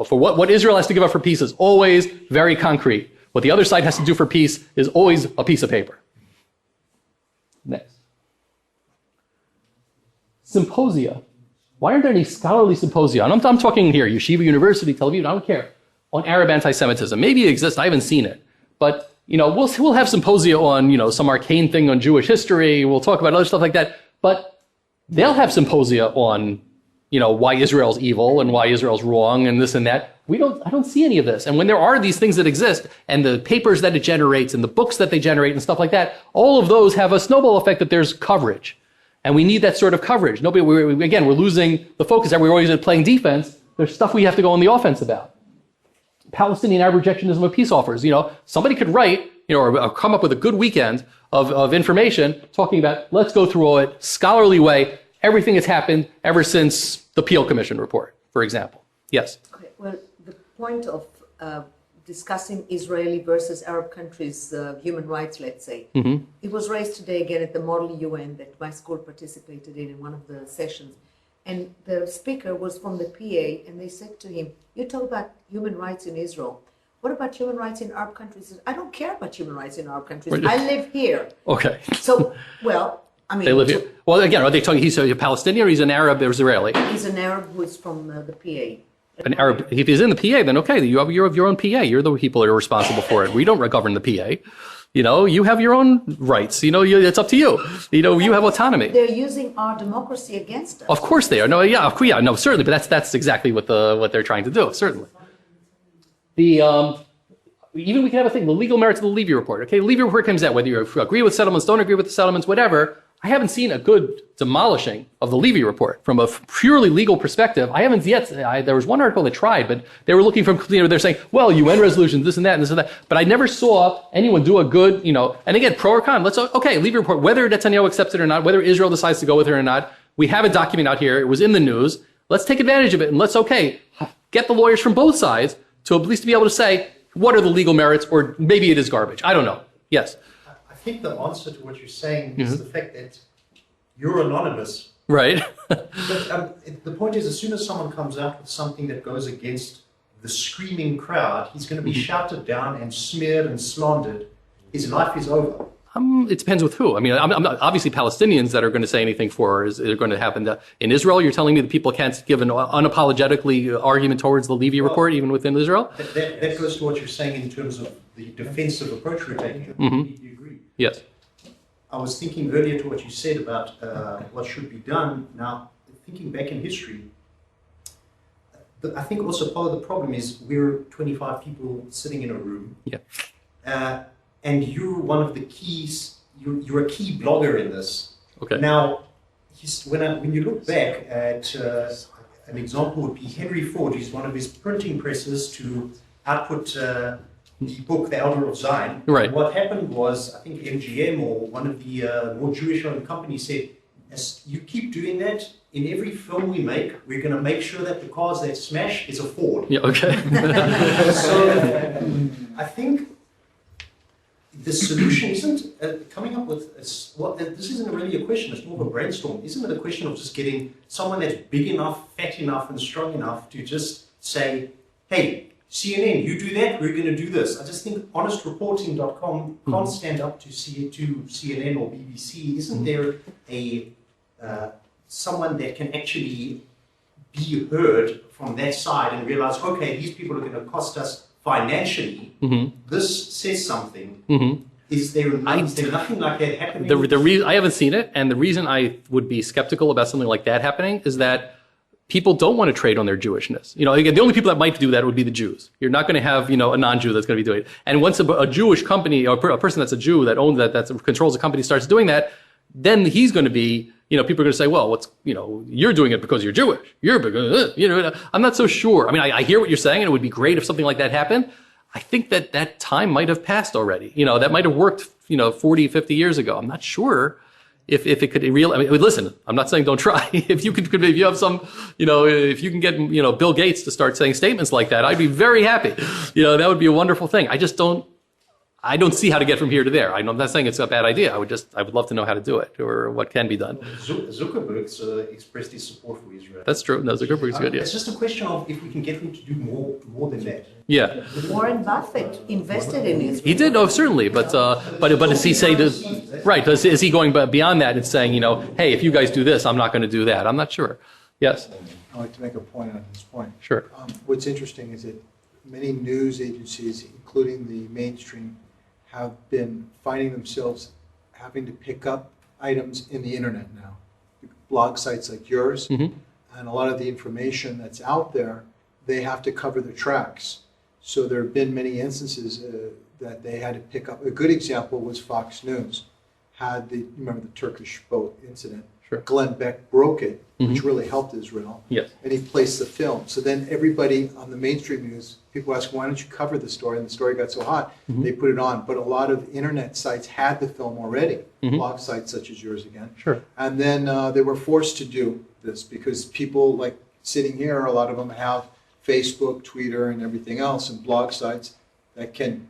For what Israel has to give up for peace is always very concrete. What the other side has to do for peace is always a piece of paper. Next. Symposia. Why aren't there any scholarly symposia? And I'm talking here, Yeshiva University, Tel Aviv, I don't care, on Arab anti-Semitism. Maybe it exists, I haven't seen it. But, we'll have symposia on, some arcane thing on Jewish history. We'll talk about other stuff like that. But they'll have symposia on, why Israel's evil and why Israel's wrong and this and that. I don't see any of this. And when there are these things that exist and the papers that it generates and the books that they generate and stuff like that, all of those have a snowball effect that there's coverage. And we need that sort of coverage. We're losing the focus that we're always playing defense. There's stuff we have to go on the offense about. Palestinian Arab rejectionism of peace offers. Somebody could write, or come up with a good weekend of information talking about, let's go through it, scholarly way, everything that's happened ever since the Peel Commission report, for example. Yes? Okay, well, the point of discussing Israeli versus Arab countries' human rights, let's say, it was raised today again at the Model UN that my school participated in one of the sessions. And the speaker was from the PA, and they said to him, you talk about human rights in Israel. What about human rights in Arab countries? He said, I don't care about human rights in Arab countries. I live here. Okay. So, well, I mean... They live here. Well, again, are they talking, he's a Palestinian or he's an Arab or Israeli? He's an Arab who is from the PA. An Arab, if he's in the PA, then okay, you have your own PA. You're the people that are responsible for it. We don't govern the PA. You have your own rights. It's up to you. You have autonomy. They're using our democracy against us. Of course they are. No, certainly. But that's exactly what they're trying to do. Certainly. Even we can have a thing, the legal merits of the Levy report. Okay, the Levy report comes out, whether you agree with settlements, don't agree with the settlements, whatever. I haven't seen a good demolishing of the Levy report from a purely legal perspective. I haven't yet. There was one article that tried, but they were looking from, they're saying, well, UN resolutions, this and that, and this and that. But I never saw anyone do a good, and again, pro or con. Levy report, whether Netanyahu accepts it or not, whether Israel decides to go with it or not, we have a document out here. It was in the news. Let's take advantage of it and let's, get the lawyers from both sides to at least be able to say, what are the legal merits, or maybe it is garbage. I don't know. Yes. I think the answer to what you're saying is the fact that you're anonymous. Right. But the point is, as soon as someone comes out with something that goes against the screaming crowd, he's going to be shouted down and smeared and slandered. His life is over. It depends with who. I mean, I'm not, obviously Palestinians that are going to say anything for is going to happen. In Israel, you're telling me that people can't give an unapologetically argument towards the Levy report, even within Israel? That goes to what you're saying in terms of the defensive approach we're taking. I completely agree. Yes. I was thinking earlier to what you said about what should be done. Now, thinking back in history, I think also part of the problem is we're 25 people sitting in a room. Yeah. And you're one of the keys, you're a key blogger in this. Okay. Now, when you look back at an example would be Henry Ford used one of his printing presses to output the book, The Elder of Zion. Right. What happened was, I think MGM or one of the more Jewish-owned companies said, as you keep doing that, in every film we make, we're going to make sure that the cars that smash is a Ford. Yeah, okay. So I think the solution isn't coming up with, this isn't really a question, it's more of a brainstorm. Isn't it a question of just getting someone that's big enough, fat enough, and strong enough to just say, hey, CNN, you do that, we're going to do this. I just think honestreporting.com can't stand up to CNN or BBC. Isn't there someone that can actually be heard from that side and realize, okay, these people are going to cost us financially, this says something. Is there nothing like that happening? I haven't seen it, and the reason I would be skeptical about something like that happening is that people don't want to trade on their Jewishness. Again, the only people that might do that would be the Jews. You're not going to have, a non-Jew that's going to be doing it. And once a Jewish company or a person that's a Jew that owns that controls a company starts doing that, then he's going to be, people are going to say, well, you're doing it because you're Jewish. I'm not so sure. I mean, I hear what you're saying, and it would be great if something like that happened. I think that time might have passed already. That might have worked, 40, 50 years ago. I'm not sure if it could listen, I'm not saying don't try. If you have some, if you can get, Bill Gates to start saying statements like that, I'd be very happy. That would be a wonderful thing. I don't see how to get from here to there. I'm not saying it's a bad idea. I would love to know how to do it or what can be done. Zuckerberg's expressed his support for Israel. That's true. No, Zuckerberg's good, yes. It's just a question of if we can get him to do more than that. Yeah. Warren Buffett invested in Israel. He did, certainly. But does he say is he going beyond that and saying, hey, if you guys do this, I'm not going to do that? I'm not sure. Yes. I'd like to make a point on this point. Sure. What's interesting is that many news agencies, including the mainstream, have been finding themselves having to pick up items in the internet now blog sites like yours, Mhm. and a lot of the information that's out there, they have to cover their tracks. So there have been many instances that they had to pick up. A good example was Fox News. Remember the Turkish boat incident? Sure. Glenn Beck broke it, which really helped Israel. Yes. And he placed the film. So then everybody on the mainstream news, people ask, why don't you cover the story? And the story got so hot, they put it on. But a lot of internet sites had the film already, blog sites such as yours again. Sure. And then they were forced to do this because people like sitting here, a lot of them have Facebook, Twitter, and everything else, and blog sites that can.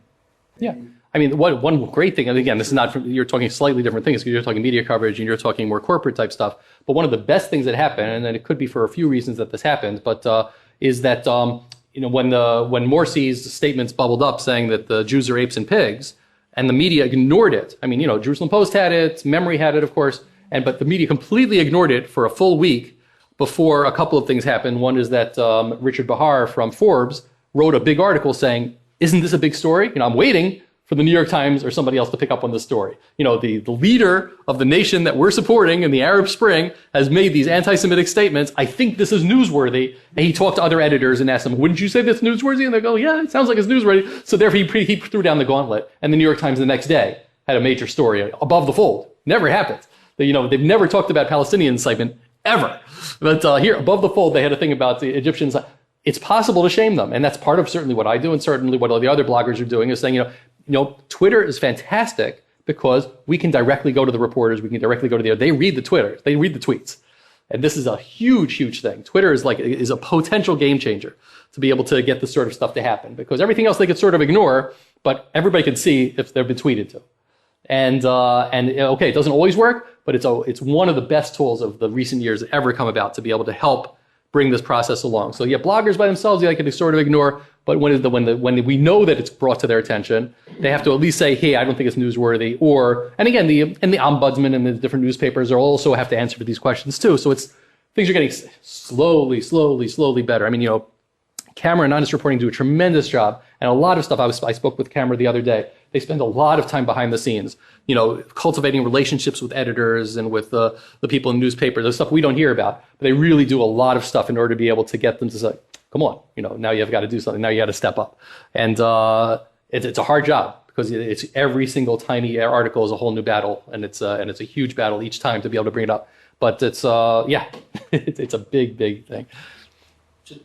Yeah. I mean, one great thing, and again, this is not, you're talking slightly different things because you're talking media coverage and you're talking more corporate type stuff. But one of the best things that happened, and it could be for a few reasons that this happened, but is that when Morsi's statements bubbled up saying that the Jews are apes and pigs, and the media ignored it. I mean, Jerusalem Post had it, Memory had it, of course, but the media completely ignored it for a full week before a couple of things happened. One is that Richard Bahar from Forbes wrote a big article saying, "Isn't this a big story? I'm waiting for the New York Times or somebody else to pick up on this story. The leader of the nation that we're supporting in the Arab Spring has made these anti-Semitic statements. I think this is newsworthy." And he talked to other editors and asked them, "Wouldn't you say that's newsworthy?" And they go, "Yeah, it sounds like it's newsworthy." So therefore he threw down the gauntlet. And the New York Times the next day had a major story above the fold. Never happened. They've never talked about Palestinian incitement ever. But here above the fold, they had a thing about the Egyptians. It's possible to shame them. And that's part of certainly what I do and certainly what all the other bloggers are doing is saying, Twitter is fantastic because we can directly go to the reporters. We can directly go to they read the Twitter. They read the tweets. And this is a huge, huge thing. Twitter is a potential game changer to be able to get this sort of stuff to happen because everything else they could sort of ignore, but everybody can see if they've been tweeted to. And okay, it doesn't always work, but it's one of the best tools of the recent years that ever come about to be able to help bring this process along. So yeah, bloggers by themselves, they can sort of ignore, but when we know that it's brought to their attention, they have to at least say, "Hey, I don't think it's newsworthy." And again, the ombudsman and the different newspapers are also have to answer for these questions too. So things are getting slowly better. I mean, Camera and Honest Reporting do a tremendous job, and a lot of stuff. I spoke with Camera the other day. They spend a lot of time behind the scenes, cultivating relationships with editors and with the people in newspapers, the stuff we don't hear about. But they really do a lot of stuff in order to be able to get them to say, "Come on, now you've got to do something. Now you got to step up." And it's a hard job because it's every single tiny article is a whole new battle, and it's a huge battle each time to be able to bring it up. But it's it's a big thing.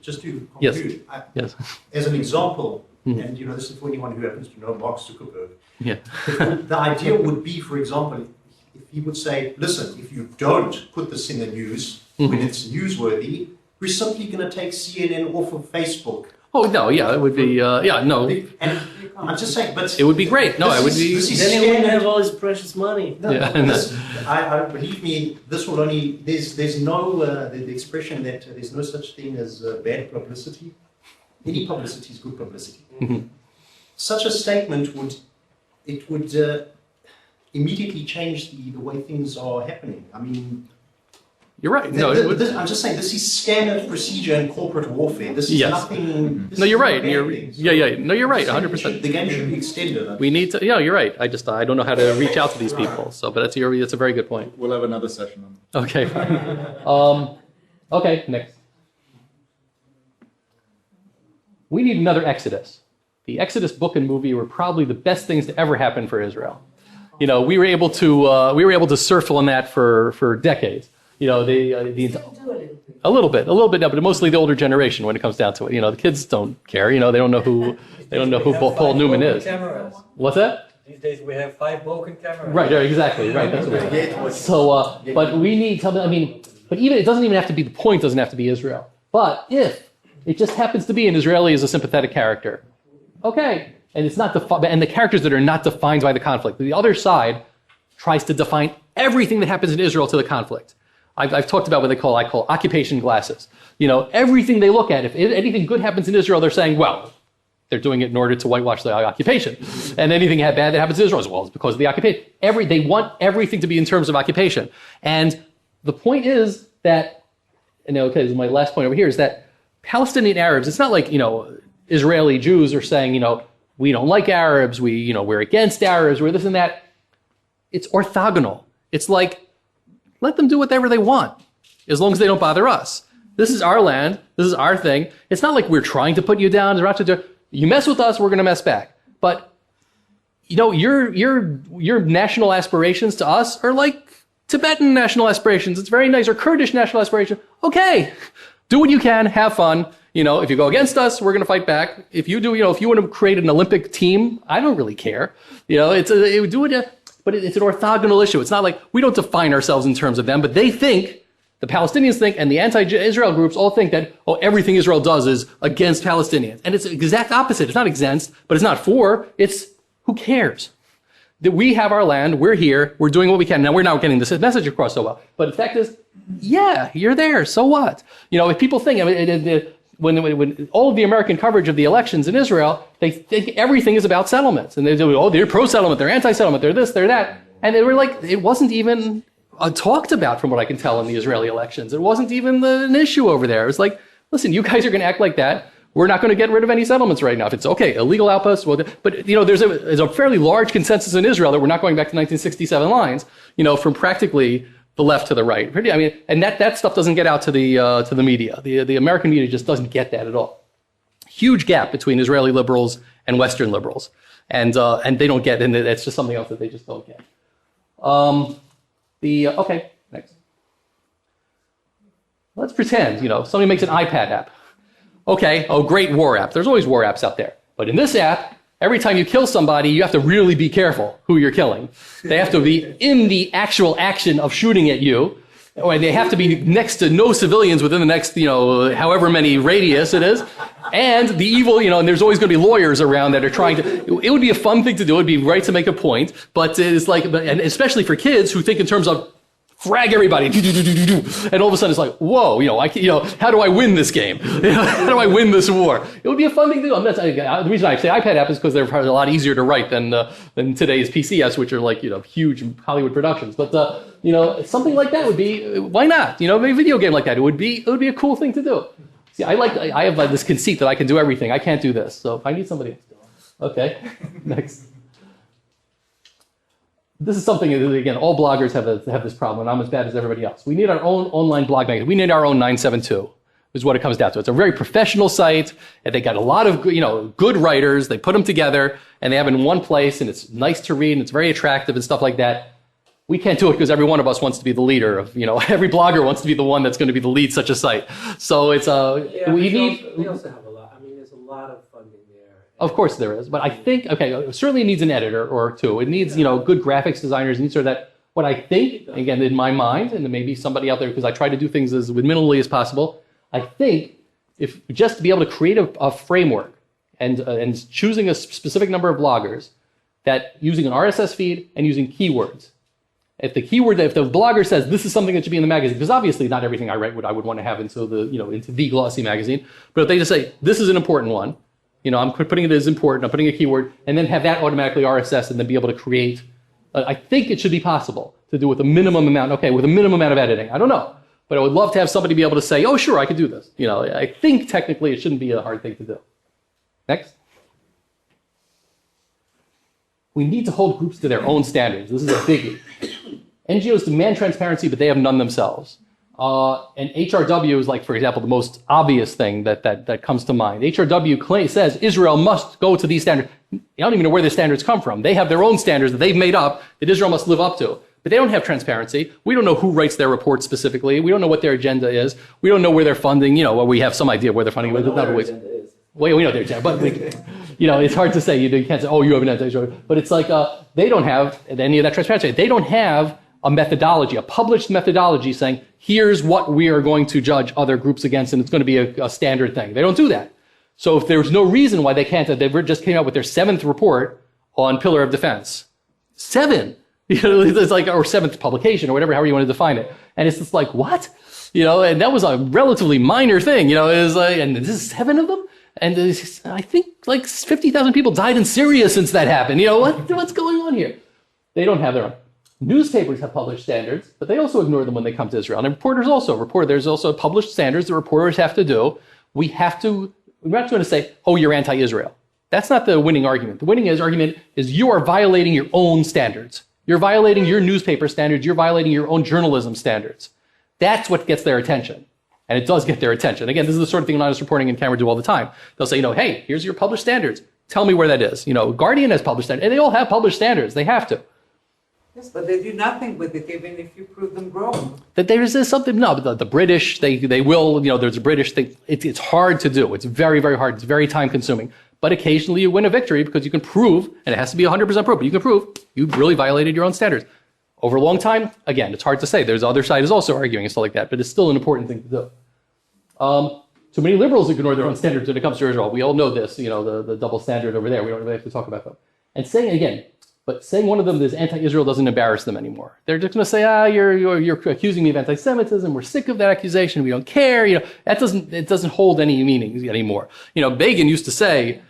Just to Yes. conclude, Yes. as an example, and this is for anyone who happens to know Mark Zuckerberg, Yeah. the idea would be, for example, if he would say, "Listen, if you don't put this in the news when it's newsworthy, we're simply going to take CNN off of Facebook." Oh no, yeah, it would be no. And I'm just saying, but It would be great. No, it would be. Then he wouldn't have all his precious money. No, Yeah. I believe me. This will only. There's no the expression that there's no such thing as bad publicity. Any publicity is good publicity. Such a statement would immediately change the way things are happening. I mean, You're right. No, it would. I'm just saying this is standard procedure in corporate warfare. This is Yes. nothing. This No, is you're not right. bad You're, things. yeah. No, you're right. 100%. The game should be extended. We need to. Yeah, you're right. I don't know how to reach out to these people. So, but that's a very good point. We'll have another session on that. Okay. Okay. Next. We need another Exodus. The Exodus book and movie were probably the best things to ever happen for Israel. We were able to surf on that for decades. A little bit now, but mostly the older generation when it comes down to it. The kids don't care. They don't know who Paul Newman is. Cameras. What's that? These days we have 5 broken cameras. Right, exactly. Right, that's what it is. So, but we need. But even it doesn't even have to be. The point doesn't have to be Israel. But if it just happens to be an Israeli is a sympathetic character, okay, and it's not and the characters that are not defined by the conflict. The other side tries to define everything that happens in Israel to the conflict. I've talked about what I call occupation glasses. Everything they look at, if anything good happens in Israel, they're saying, well, they're doing it in order to whitewash the occupation. And anything bad that happens in Israel as well is because of the occupation. They want everything to be in terms of occupation. And the point is that, this is my last point over here, is that Palestinian Arabs, it's not like, Israeli Jews are saying, we don't like Arabs, we're against Arabs, we're this and that. It's orthogonal. It's like let them do whatever they want, as long as they don't bother us. This is our land. This is our thing. It's not like we're trying to put you down. You mess with us, we're going to mess back. But, your national aspirations to us are like Tibetan national aspirations. It's very nice. Or Kurdish national aspiration. Okay, do what you can. Have fun. If you go against us, we're going to fight back. If you do, if you want to create an Olympic team, I don't really care. But it's an orthogonal issue. It's not like we don't define ourselves in terms of them, but they think, the Palestinians think, and the anti-Israel groups all think that, everything Israel does is against Palestinians. And it's the exact opposite. It's not against, but it's not for. It's who cares? That we have our land, we're here, we're doing what we can. Now, we're not getting this message across so well. But the fact is, yeah, you're there, so what? If people think, when all of the American coverage of the elections in Israel, they think everything is about settlements. And they're pro-settlement, they're anti-settlement, they're this, they're that. And they were like, it wasn't even talked about from what I can tell in the Israeli elections. It wasn't even an issue over there. It was like, listen, you guys are going to act like that. We're not going to get rid of any settlements right now. If it's okay, illegal outposts, but there's a fairly large consensus in Israel that we're not going back to 1967 lines, from practically the left to the right. And that stuff doesn't get out to the media. The American media just doesn't get that at all. Huge gap between Israeli liberals and Western liberals, and they don't get, and it's just something else that they just don't get. Okay, next. Let's pretend, somebody makes an iPad app. Okay, great war app. There's always war apps out there. But in this app, every time you kill somebody, you have to really be careful who you're killing. They have to be in the actual action of shooting at you. Or they have to be next to no civilians within the next, however many radius it is. And the evil, and there's always going to be lawyers around that are trying to, it would be a fun thing to do. It'd be right to make a point. But it's like, and especially for kids who think in terms of frag everybody, and all of a sudden it's like, whoa, how do I win this game? How do I win this war? It would be a fun thing to do. The reason I say iPad app is because they're probably a lot easier to write than today's PCS, which are like, huge Hollywood productions. But, something like that would be, why not? A video game like that, it would be a cool thing to do. See, I have this conceit that I can do everything. I can't do this. So if I need somebody else. Okay, next. This is something that, again, all bloggers have this problem, and I'm as bad as everybody else. We need our own online blog magazine. We need our own 972, is what it comes down to. It's a very professional site, and they got a lot of good writers. They put them together, and they have it in one place, and it's nice to read, and it's very attractive and stuff like that. We can't do it because every one of us wants to be the leader of, every blogger wants to be the one that's going to be the lead such a site. So it's, we also have a lot. There's a lot of funding there. Of course there is, but I think, it certainly needs an editor or two. It needs, good graphics designers. It needs sort of that, what I think, again, in my mind, and maybe somebody out there, because I try to do things as minimally as possible, I think if just to be able to create a framework and choosing a specific number of bloggers that using an RSS feed and using keywords. If the blogger says this is something that should be in the magazine, because obviously not everything I write I would want to have into the glossy magazine, but if they just say this is an important one, I'm putting it as important, I'm putting a keyword, and then have that automatically RSS and then be able to create, I think it should be possible to do with a minimum amount of editing. I don't know, but I would love to have somebody be able to say, oh sure, I could do this. I think technically it shouldn't be a hard thing to do. Next. We need to hold groups to their own standards. This is a biggie. NGOs demand transparency, but they have none themselves. And HRW is like, for example, the most obvious thing that comes to mind. HRW says Israel must go to these standards. I don't even know where the standards come from. They have their own standards that they've made up that Israel must live up to. But they don't have transparency. We don't know who writes their reports specifically. We don't know what their agenda is. We don't know where they're funding. We have some idea where they're funding. We know their agenda is. Well, we know their agenda, but it's hard to say. You can't say, oh, you have an anti-Israel. But it's like they don't have any of that transparency. They don't have a methodology, a published methodology saying, here's what we are going to judge other groups against, and it's going to be a standard thing. They don't do that. So if there's no reason why they can't, they just came out with their 7th report on Pillar of Defense. 7! It's like, or 7th publication, or whatever, however you want to define it. And it's just like, what? And that was a relatively minor thing, it was like, and this is 7 of them? And I think like 50,000 people died in Syria since that happened. What's going on here? They don't have their own. Newspapers have published standards, but they also ignore them when they come to Israel. And reporters also report. There's also published standards that reporters have to do. We're not going to say, oh, you're anti-Israel. That's not the winning argument. The winning argument is you are violating your own standards. You're violating your newspaper standards. You're violating your own journalism standards. That's what gets their attention. And it does get their attention. Again, this is the sort of thing anonymous reporting and camera do all the time. They'll say, hey, here's your published standards. Tell me where that is. Guardian has published standards. And they all have published standards. They have to. Yes, but they do nothing with it, even if you prove them wrong. That there is something, no, but the British, they will, there's a British thing. It's hard to do. It's very, very hard. It's very time consuming. But occasionally you win a victory because you can prove, and it has to be 100% proof, but you can prove you really violated your own standards. Over a long time, again, it's hard to say. There's the other side is also arguing and stuff like that, but it's still an important thing to do. Too many liberals ignore their own standards when it comes to Israel. We all know this, the double standard over there. We don't really have to talk about them. And saying one of them is anti-Israel doesn't embarrass them anymore. They're just going to say, you're accusing me of anti-Semitism. We're sick of that accusation. We don't care. It doesn't hold any meaning anymore. Begin used to say,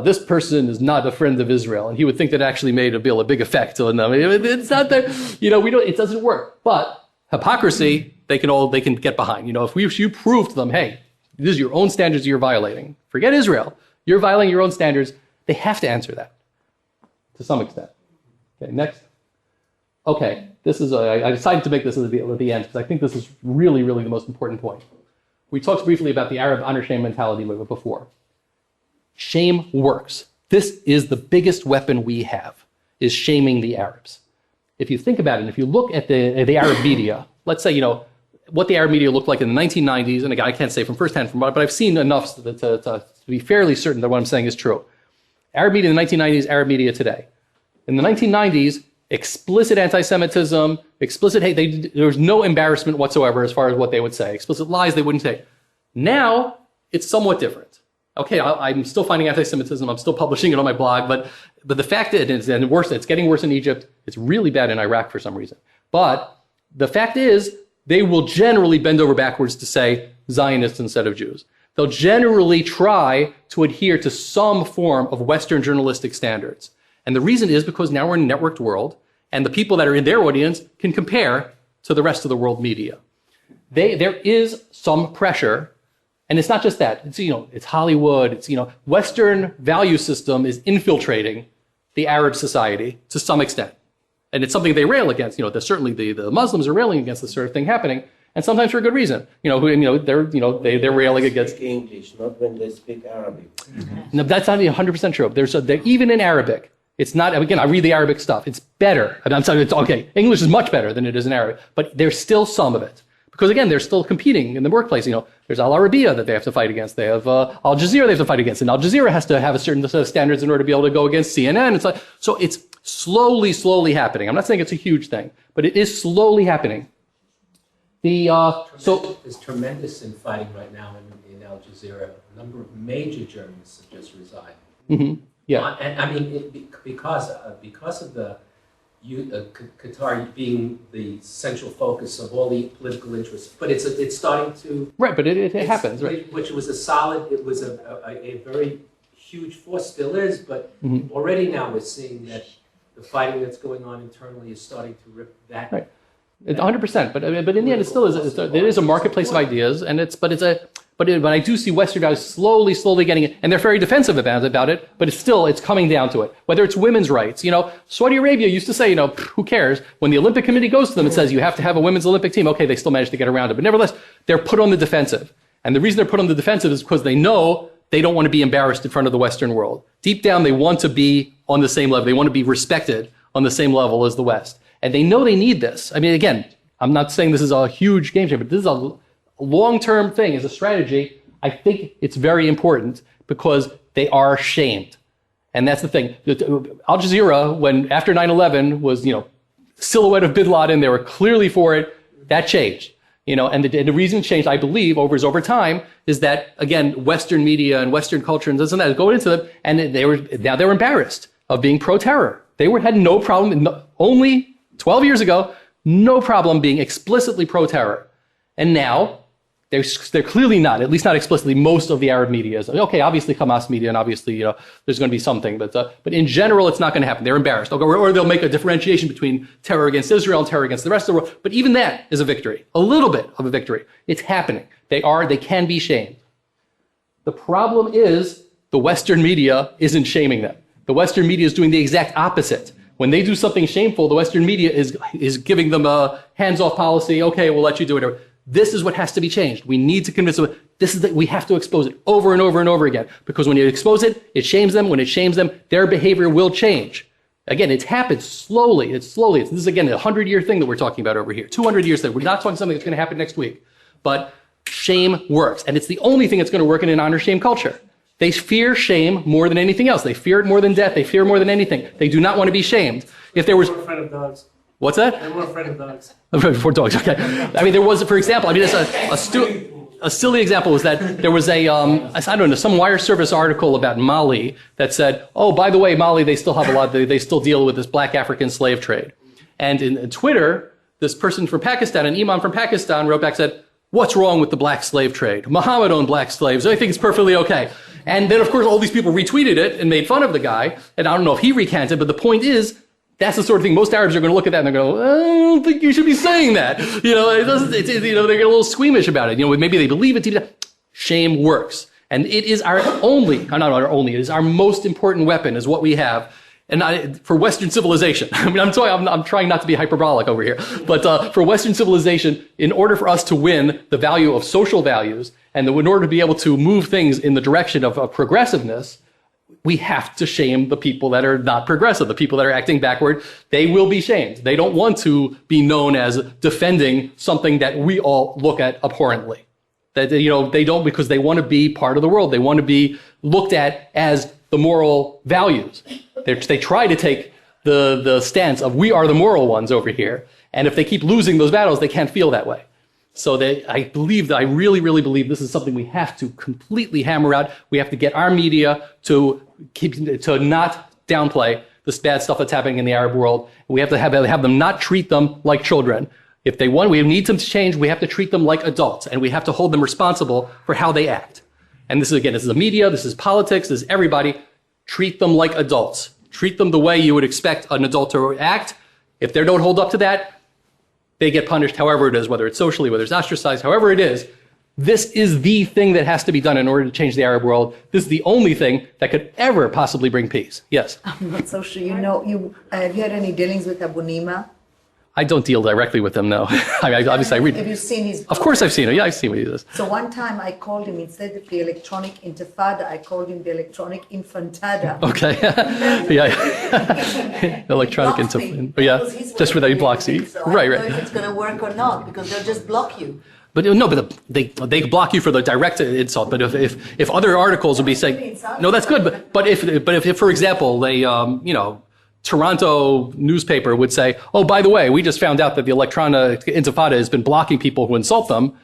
this person is not a friend of Israel, and he would think that actually made a big effect on them. It's not that, it doesn't work. But hypocrisy, they can get behind. If you prove to them, hey, this is your own standards you're violating. Forget Israel. You're violating your own standards. They have to answer that to some extent. Okay, next. Okay, this is I decided to make this at the end because I think this is really, really the most important point. We talked briefly about the Arab honor shame mentality before. Shame works. This is the biggest weapon we have, is shaming the Arabs. If you think about it, and if you look at the Arab media, let's say, what the Arab media looked like in the 1990s, and again, I can't say from firsthand, but I've seen enough to be fairly certain that what I'm saying is true. Arab media in the 1990s, Arab media today. In the 1990s, explicit anti-Semitism, explicit hate, there was no embarrassment whatsoever as far as what they would say. Explicit lies they wouldn't say. Now, it's somewhat different. Okay, I'm still finding anti-Semitism. I'm still publishing it on my blog, but the fact is, and worse, it's getting worse in Egypt. It's really bad in Iraq for some reason. But the fact is, they will generally bend over backwards to say Zionists instead of Jews. They'll generally try to adhere to some form of Western journalistic standards. And the reason is because now we're in a networked world, and the people that are in their audience can compare to the rest of the world media. There is some pressure. And it's not just that. It's Hollywood. It's, Western value system is infiltrating the Arab society to some extent. And it's something they rail against. Certainly the Muslims are railing against this sort of thing happening. And sometimes for a good reason. They're railing against. They speak English, not when they speak Arabic. No, that's not 100% true. They're even in Arabic. It's not, again, I read the Arabic stuff. It's better. I'm sorry, it's okay. English is much better than it is in Arabic. But there's still some of it. Because again, they're still competing in the workplace. There's Al Arabiya that they have to fight against. They have Al Jazeera they have to fight against. And Al Jazeera has to have a certain set of standards in order to be able to go against CNN. So it's slowly happening. I'm not saying it's a huge thing, but it is slowly happening. There's tremendous infighting right now in Al Jazeera. A number of major journalists have just resigned. Mm-hmm. Yeah. And I mean, because of the Qatar being the central focus of all the political interests, but it's starting to right. But it happens, right? Which was a very huge force, still is, but already now we're seeing that the fighting that's going on internally is starting to rip that. Right. It's 100%, but in the end, it still is. It is a marketplace of ideas, and but I do see Western values slowly getting it, and they're very defensive about it. But it's coming down to it. Whether it's women's rights, Saudi Arabia used to say, who cares? When the Olympic Committee goes to them and says you have to have a women's Olympic team, okay, they still manage to get around it, but nevertheless, they're put on the defensive, and the reason they're put on the defensive is because they know they don't want to be embarrassed in front of the Western world. Deep down, they want to be on the same level. They want to be respected on the same level as the West. And they know they need this. I mean, again, I'm not saying this is a huge game changer, but this is a long-term thing as a strategy. I think it's very important because they are shamed. And that's the thing. Al Jazeera, when after 9/11 was, silhouette of Bin Laden, they were clearly for it. That changed. And the reason it changed, I believe, over time, is that, again, Western media and Western culture and this and that going into them, and they were embarrassed of being pro-terror. They had no problem, only 12 years ago, no problem being explicitly pro-terror. And now, they're clearly not, at least not explicitly, most of the Arab media is. Okay, obviously Hamas media, and obviously, there's going to be something, but in general, it's not going to happen. They're embarrassed. Or they'll make a differentiation between terror against Israel and terror against the rest of the world. But even that is a victory, a little bit of a victory. It's happening. They can be shamed. The problem is the Western media isn't shaming them. The Western media is doing the exact opposite. When they do something shameful, the Western media is giving them a hands-off policy. Okay, we'll let you do whatever. This is what has to be changed. We need to convince them. We have to expose it over and over and over again. Because when you expose it, it shames them. When it shames them, their behavior will change. Again, it's happened slowly. This is, again, a 100-year thing that we're talking about over here. 200 years thing. We're not talking something that's going to happen next week. But shame works. And it's the only thing that's going to work in an honor-shame culture. They fear shame more than anything else. They fear it more than death. They fear it more than anything. They do not want to be shamed. If there was... We're afraid of dogs. What's that? They're more afraid of dogs. For dogs, okay. I mean, there was, for example, I mean, it's a silly example was that there was I don't know, some wire service article about Mali that said, oh, by the way, Mali, they still have they still deal with this black African slave trade. And in Twitter, this person from Pakistan, an imam from Pakistan, wrote back, said, what's wrong with the black slave trade? Muhammad owned black slaves. I think it's perfectly okay. And then, of course, all these people retweeted it and made fun of the guy. And I don't know if he recanted, but the point is, that's the sort of thing most Arabs are going to look at that and they're going to go, I don't think you should be saying that. You know, they get a little squeamish about it. You know, maybe they believe it deep down. Shame works. And it is our only, not our only, it is our most important weapon is what we have. And for Western civilization, I mean, I'm trying not to be hyperbolic over here, but for Western civilization, in order for us to win the value of social values and in order to be able to move things in the direction of progressiveness, we have to shame the people that are not progressive, the people that are acting backward. They will be shamed. They don't want to be known as defending something that we all look at abhorrently. That, you know, they don't, because they want to be part of the world. They want to be looked at as the moral values. They try to take the stance of we are the moral ones over here. And if they keep losing those battles, they can't feel that way. So I really, really believe this is something we have to completely hammer out. We have to get our media to not downplay this bad stuff that's happening in the Arab world. We have to have them not treat them like children. If they want, we need them to change. We have to treat them like adults, and we have to hold them responsible for how they act. And this is the media, this is politics, this is everybody. Treat them like adults. Treat them the way you would expect an adult to act. If they don't hold up to that, they get punished however it is, whether it's socially, whether it's ostracized, however it is. This is the thing that has to be done in order to change the Arab world. This is the only thing that could ever possibly bring peace. Yes? I'm not so sure. You know, have you had any dealings with Abu Nima? I don't deal directly with him, no. I mean, obviously I read. Have you seen his book? Of course I've seen it. Yeah, I've seen what he does. So one time I called him, instead of the electronic intifada, I called him the electronic infantada. Okay. Yeah. Electronic intifada. Yeah. Just without he blocks you. So Right, I right. don't know if it's going to work or not, because they'll just block you. But no, but they block you for the direct insult. But if other articles would be saying, no, that's good. But if for example, they Toronto newspaper would say, oh, by the way, we just found out that the electronic intifada has been blocking people who insult them.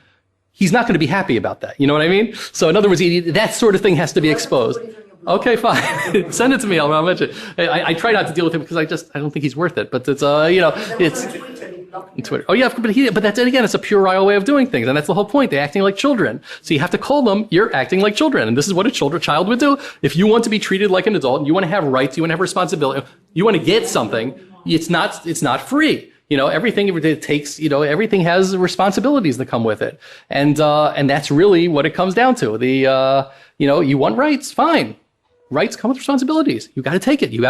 He's not going to be happy about that. You know what I mean? So in other words, that sort of thing has to be exposed. Okay, fine. Send it to me. I'll mention it. I try not to deal with him because I don't think he's worth it. But it's, it's Twitter. Oh yeah, but that's, again, it's a puerile way of doing things. And that's the whole point. They're acting like children. So you have to call them, you're acting like children. And this is what a child would do. If you want to be treated like an adult, you want to have rights, you want to have responsibility, you want to get something, it's not free. You know, everything it takes, everything has responsibilities that come with it. And that's really what it comes down to. You want rights, fine. Rights come with responsibilities. You got to take it. You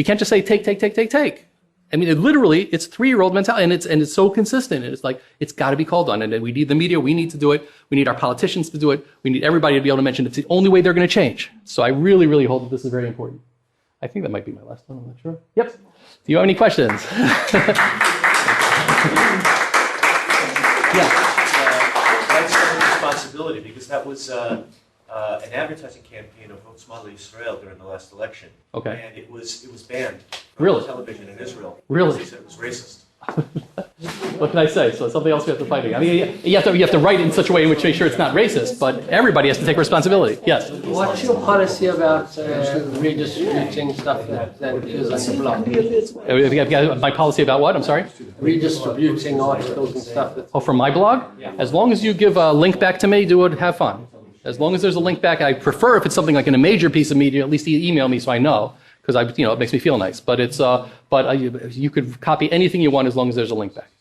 can't just say take. I mean, it's 3-year-old mentality, and it's so consistent. And it's like, it's got to be called on. And we need the media. We need to do it. We need our politicians to do it. We need everybody to be able to mention it's the only way they're going to change. So I really, really hold that this is very important. I think that might be my last one. I'm not sure. Yep. Do you have any questions? That's responsibility, because that was an advertising campaign of Otzma Israel during the last election. Okay. And it was banned Really? on television in Israel. Really? They said it was racist. What can I say? So it's something else we have to fight. I mean, you have to write it in such a way in which to make sure it's not racist, but everybody has to take responsibility. Yes. What's your policy about redistributing stuff that is on your blog? My policy about what? I'm sorry? Redistributing articles and stuff. Oh, from my blog? As long as you give a link back to me, do it, have fun. As long as there's a link back, I prefer if it's something like in a major piece of media, at least email me so I know, because it makes me feel nice. But you could copy anything you want as long as there's a link back.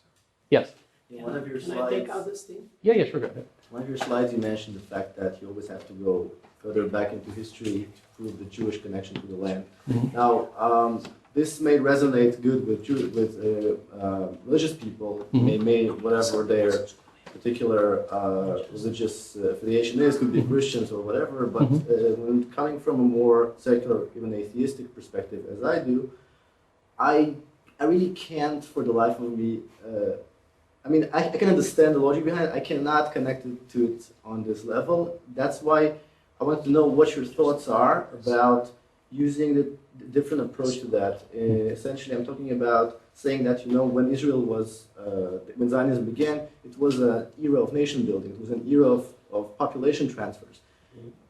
Yes. In one of your slides, Yeah, sure. Go ahead. one of your slides, you mentioned the fact that you always have to go further back into history to prove the Jewish connection to the land. Mm-hmm. Now, this may resonate good with religious people, may whatever their particular religious affiliation is, could be Christians or whatever, but when coming from a more secular, even atheistic perspective, as I do, I really can't, for the life of me, I can understand the logic behind it. I cannot connect it to it on this level. That's why I want to know what your thoughts are about using the different approach to that. Essentially, I'm talking about saying that, when Israel was, when Zionism began, it was an era of nation building. It was an era of population transfers.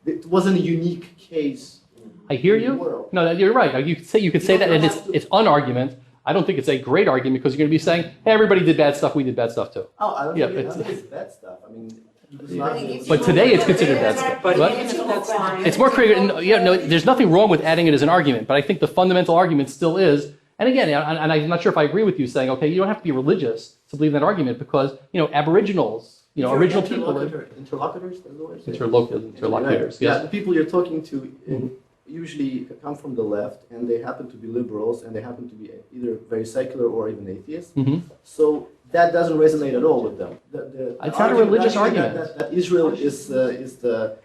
It wasn't a unique case. I hear you. No, you're right. You could say that, and it's an argument. I don't think it's a great argument because you're going to be saying, hey, everybody did bad stuff, we did bad stuff too. Oh, I don't think it's bad stuff. But today it's considered bad stuff. But it's more creative. There's nothing wrong with adding it as an argument, but I think the fundamental argument still is, and again, and I'm not sure if I agree with you saying, okay, you don't have to be religious to believe that argument because, Aboriginals, original people. Interlocutors, interlocutors, yes. Yeah, the people you're talking to usually come from the left, and they happen to be liberals, and they happen to be either very secular or even atheists. So that doesn't resonate at all with them. It's not a religious argument. That Israel is the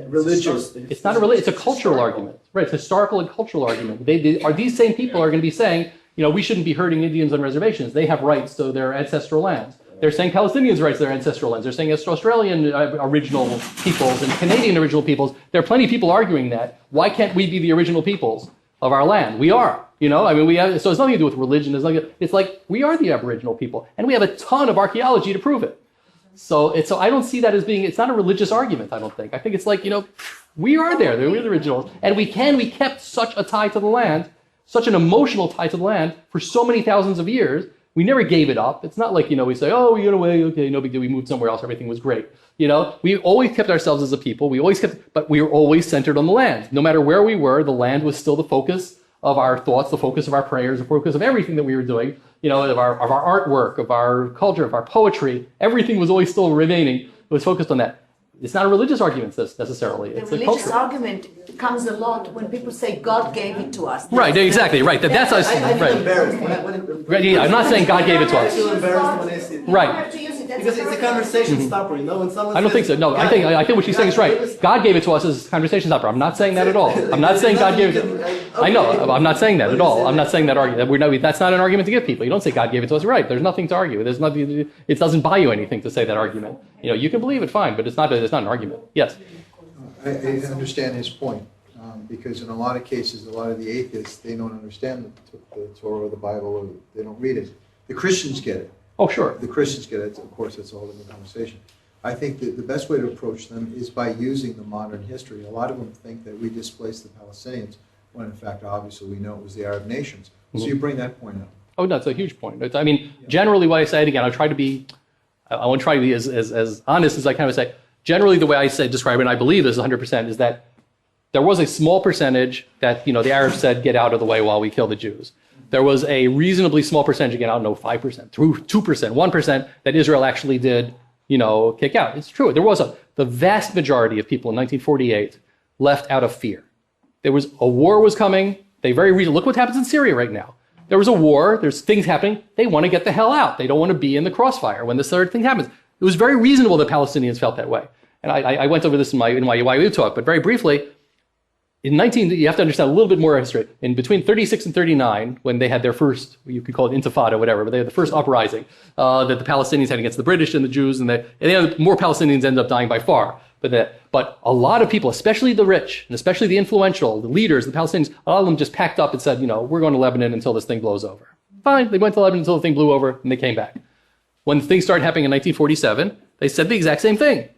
religious. It's not it's a cultural argument, right? It's a historical and cultural argument. These same people are going to be saying, we shouldn't be hurting Indians on reservations. They have rights to their ancestral lands. They're saying Palestinians' rights to their ancestral lands. They're saying Australian original peoples and Canadian original peoples. There are plenty of people arguing that. Why can't we be the original peoples of our land? We are. We have, so it's nothing to do with religion. It's like we are the Aboriginal people, and we have a ton of archaeology to prove it. So I don't see that as being. It's not a religious argument. I don't think. I think it's like we are there. We're the originals, and we kept such a tie to the land, such an emotional tie to the land for so many thousands of years. We never gave it up. It's not like, we say, oh, we went away, okay, no big deal, we moved somewhere else, everything was great. We always kept ourselves as a people, but we were always centered on the land. No matter where we were, the land was still the focus of our thoughts, the focus of our prayers, the focus of everything that we were doing, of our artwork, of our culture, of our poetry. Everything was always still remaining. It was focused on that. It's not a religious argument necessarily. It's a religious argument comes a lot when people say God gave it to us. Right, exactly, right. That's us. Right. Yeah, I'm not saying God gave it to us. I feel embarrassed when I see it. Right. Because it's a conversation stopper, When someone I don't think so. No, I think what she's saying is right. God gave it to us as a conversation stopper. I'm not saying that at all. I'm not saying God gave it to us. I know. I'm not saying that at all. I'm not saying that argument. That's not an argument to give people. You don't say God gave it to us. Right. There's nothing to argue. There's nothing. It doesn't buy you anything to say that argument. You can believe it, fine, but it's not an argument. Yes. I understand his point because in a lot of cases, a lot of the atheists, they don't understand the Torah or the Bible, or they don't read it. The Christians get it. Oh, sure. The Christians get it. Of course, that's a whole different conversation. I think that the best way to approach them is by using the modern history. A lot of them think that we displaced the Palestinians, when in fact, obviously, we know it was the Arab nations. So you bring that point up. Oh, no, it's a huge point. Generally, what I say, and again, I want to try to be as honest as I can say. Generally, the way I describe it, and I believe this 100%, is that there was a small percentage that, the Arabs said, get out of the way while we kill the Jews. There was a reasonably small percentage, again, I don't know, 5%, 2%, 1%, that Israel actually did, kick out. It's true. There was the vast majority of people in 1948 left out of fear. There was a war was coming. Look what happens in Syria right now. There was a war. There's things happening. They want to get the hell out. They don't want to be in the crossfire when this third thing happens. It was very reasonable that Palestinians felt that way. And I went over this in my YU talk, but very briefly, you have to understand a little bit more history. In between 36 and 39, when they had their first, you could call it intifada, whatever, but they had the first uprising that the Palestinians had against the British and the Jews, and more Palestinians ended up dying by far. But a lot of people, especially the rich, and especially the influential, the leaders, the Palestinians, a lot of them just packed up and said, we're going to Lebanon until this thing blows over. Fine, they went to Lebanon until the thing blew over, and they came back. When things started happening in 1947, they said the exact same thing.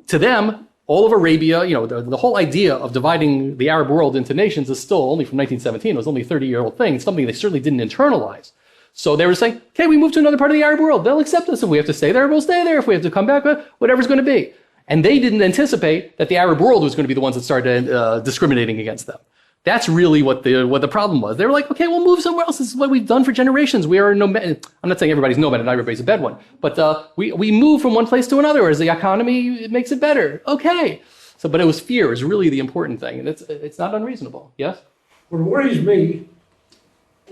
To them, all of Arabia, the whole idea of dividing the Arab world into nations is still only from 1917. It was only a 30-year-old thing, something they certainly didn't internalize. So they were saying, okay, we move to another part of the Arab world. They'll accept us. If we have to stay there, we'll stay there. If we have to come back, whatever's going to be. And they didn't anticipate that the Arab world was going to be the ones that started discriminating against them. That's really what the problem was. They were like, okay, we'll move somewhere else. This is what we've done for generations. We are nomad. I'm not saying everybody's nomad and not everybody's a bad one, but we move from one place to another as the economy makes it better. Okay. But it was fear is really the important thing, and it's not unreasonable. Yes? What worries me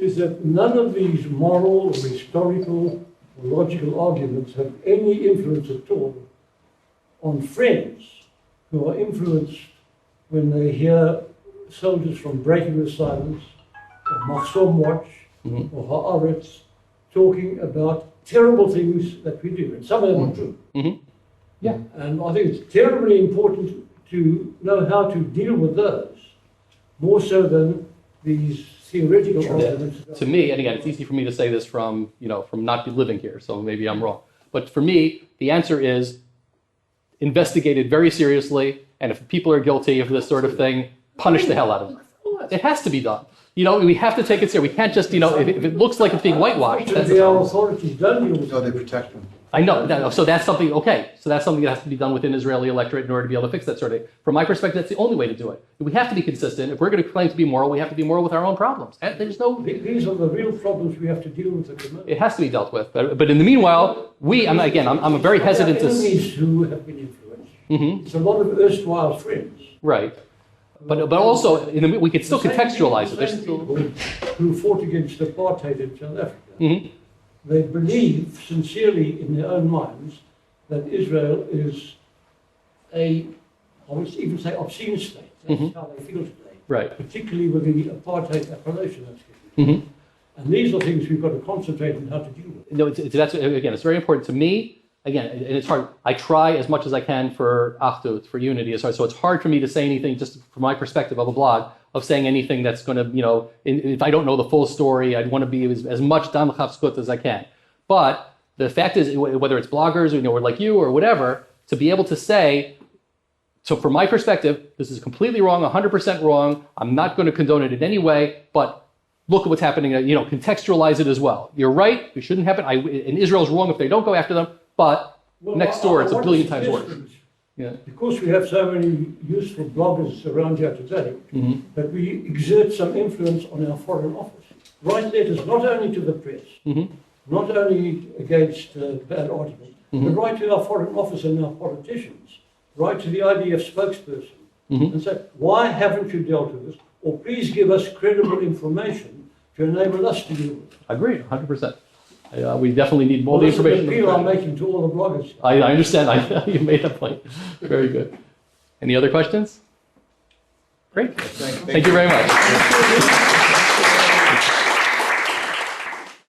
is that none of these moral or historical or logical arguments have any influence at all on friends who are influenced when they hear soldiers from Breaking the Silence, or Mahsom Watch, or Haaretz talking about terrible things that we do, and some of them are true. Yeah. And I think it's terribly important to know how to deal with those, more so than these theoretical arguments. To me, and again, it's easy for me to say this from not living here, so maybe I'm wrong. But for me, the answer is investigate it very seriously, and if people are guilty of this sort of thing, punish the hell out of them. It has to be done. We have to take it seriously. We can't just, if it looks like it's being whitewashed. That's the authorities don't deal with No, they protect them. I know. So that's something, okay. So that's something that has to be done within Israeli electorate in order to be able to fix that sort of thing. From my perspective, that's the only way to do it. We have to be consistent. If we're going to claim to be moral, we have to be moral with our own problems. And there's no... These are the real problems we have to deal with at the moment. It has to be dealt with. But in the meanwhile, I'm very hesitant to... Enemies who have been influenced. It's a lot of erstwhile friends. Right. But also, we could still contextualize it. There's people who fought against apartheid in South Africa. They believe sincerely in their own minds that Israel is I would even say, obscene state. That's how they feel today. Right. Particularly with the apartheid appellation that's given. And these are things we've got to concentrate on how to deal with. No, it's very important to me. Again, and it's hard. I try as much as I can for Achdut, for unity. So it's hard for me to say anything, just from my perspective of a blog, of saying anything that's going to, if I don't know the full story, I'd want to be as much Dan L'Chavskut as I can. But the fact is, whether it's bloggers or like you or whatever, to be able to say, so from my perspective, this is completely wrong, 100% wrong. I'm not going to condone it in any way, but look at what's happening. Contextualize it as well. You're right. It shouldn't happen. And Israel's wrong if they don't go after them. But next door, it's a billion times worse. Yeah. Because we have so many useful bloggers around here today, that we exert some influence on our foreign office. Write letters not only to the press, not only against bad articles, but write to our foreign office and our politicians. Write to the IDF spokesperson and say, why haven't you dealt with this? Or please give us credible information to enable us to deal with it. Agreed, 100%. We definitely need more information. That's the appeal I'm making to all the bloggers. I understand. You made that point. Very good. Any other questions? Great. Thank you very much.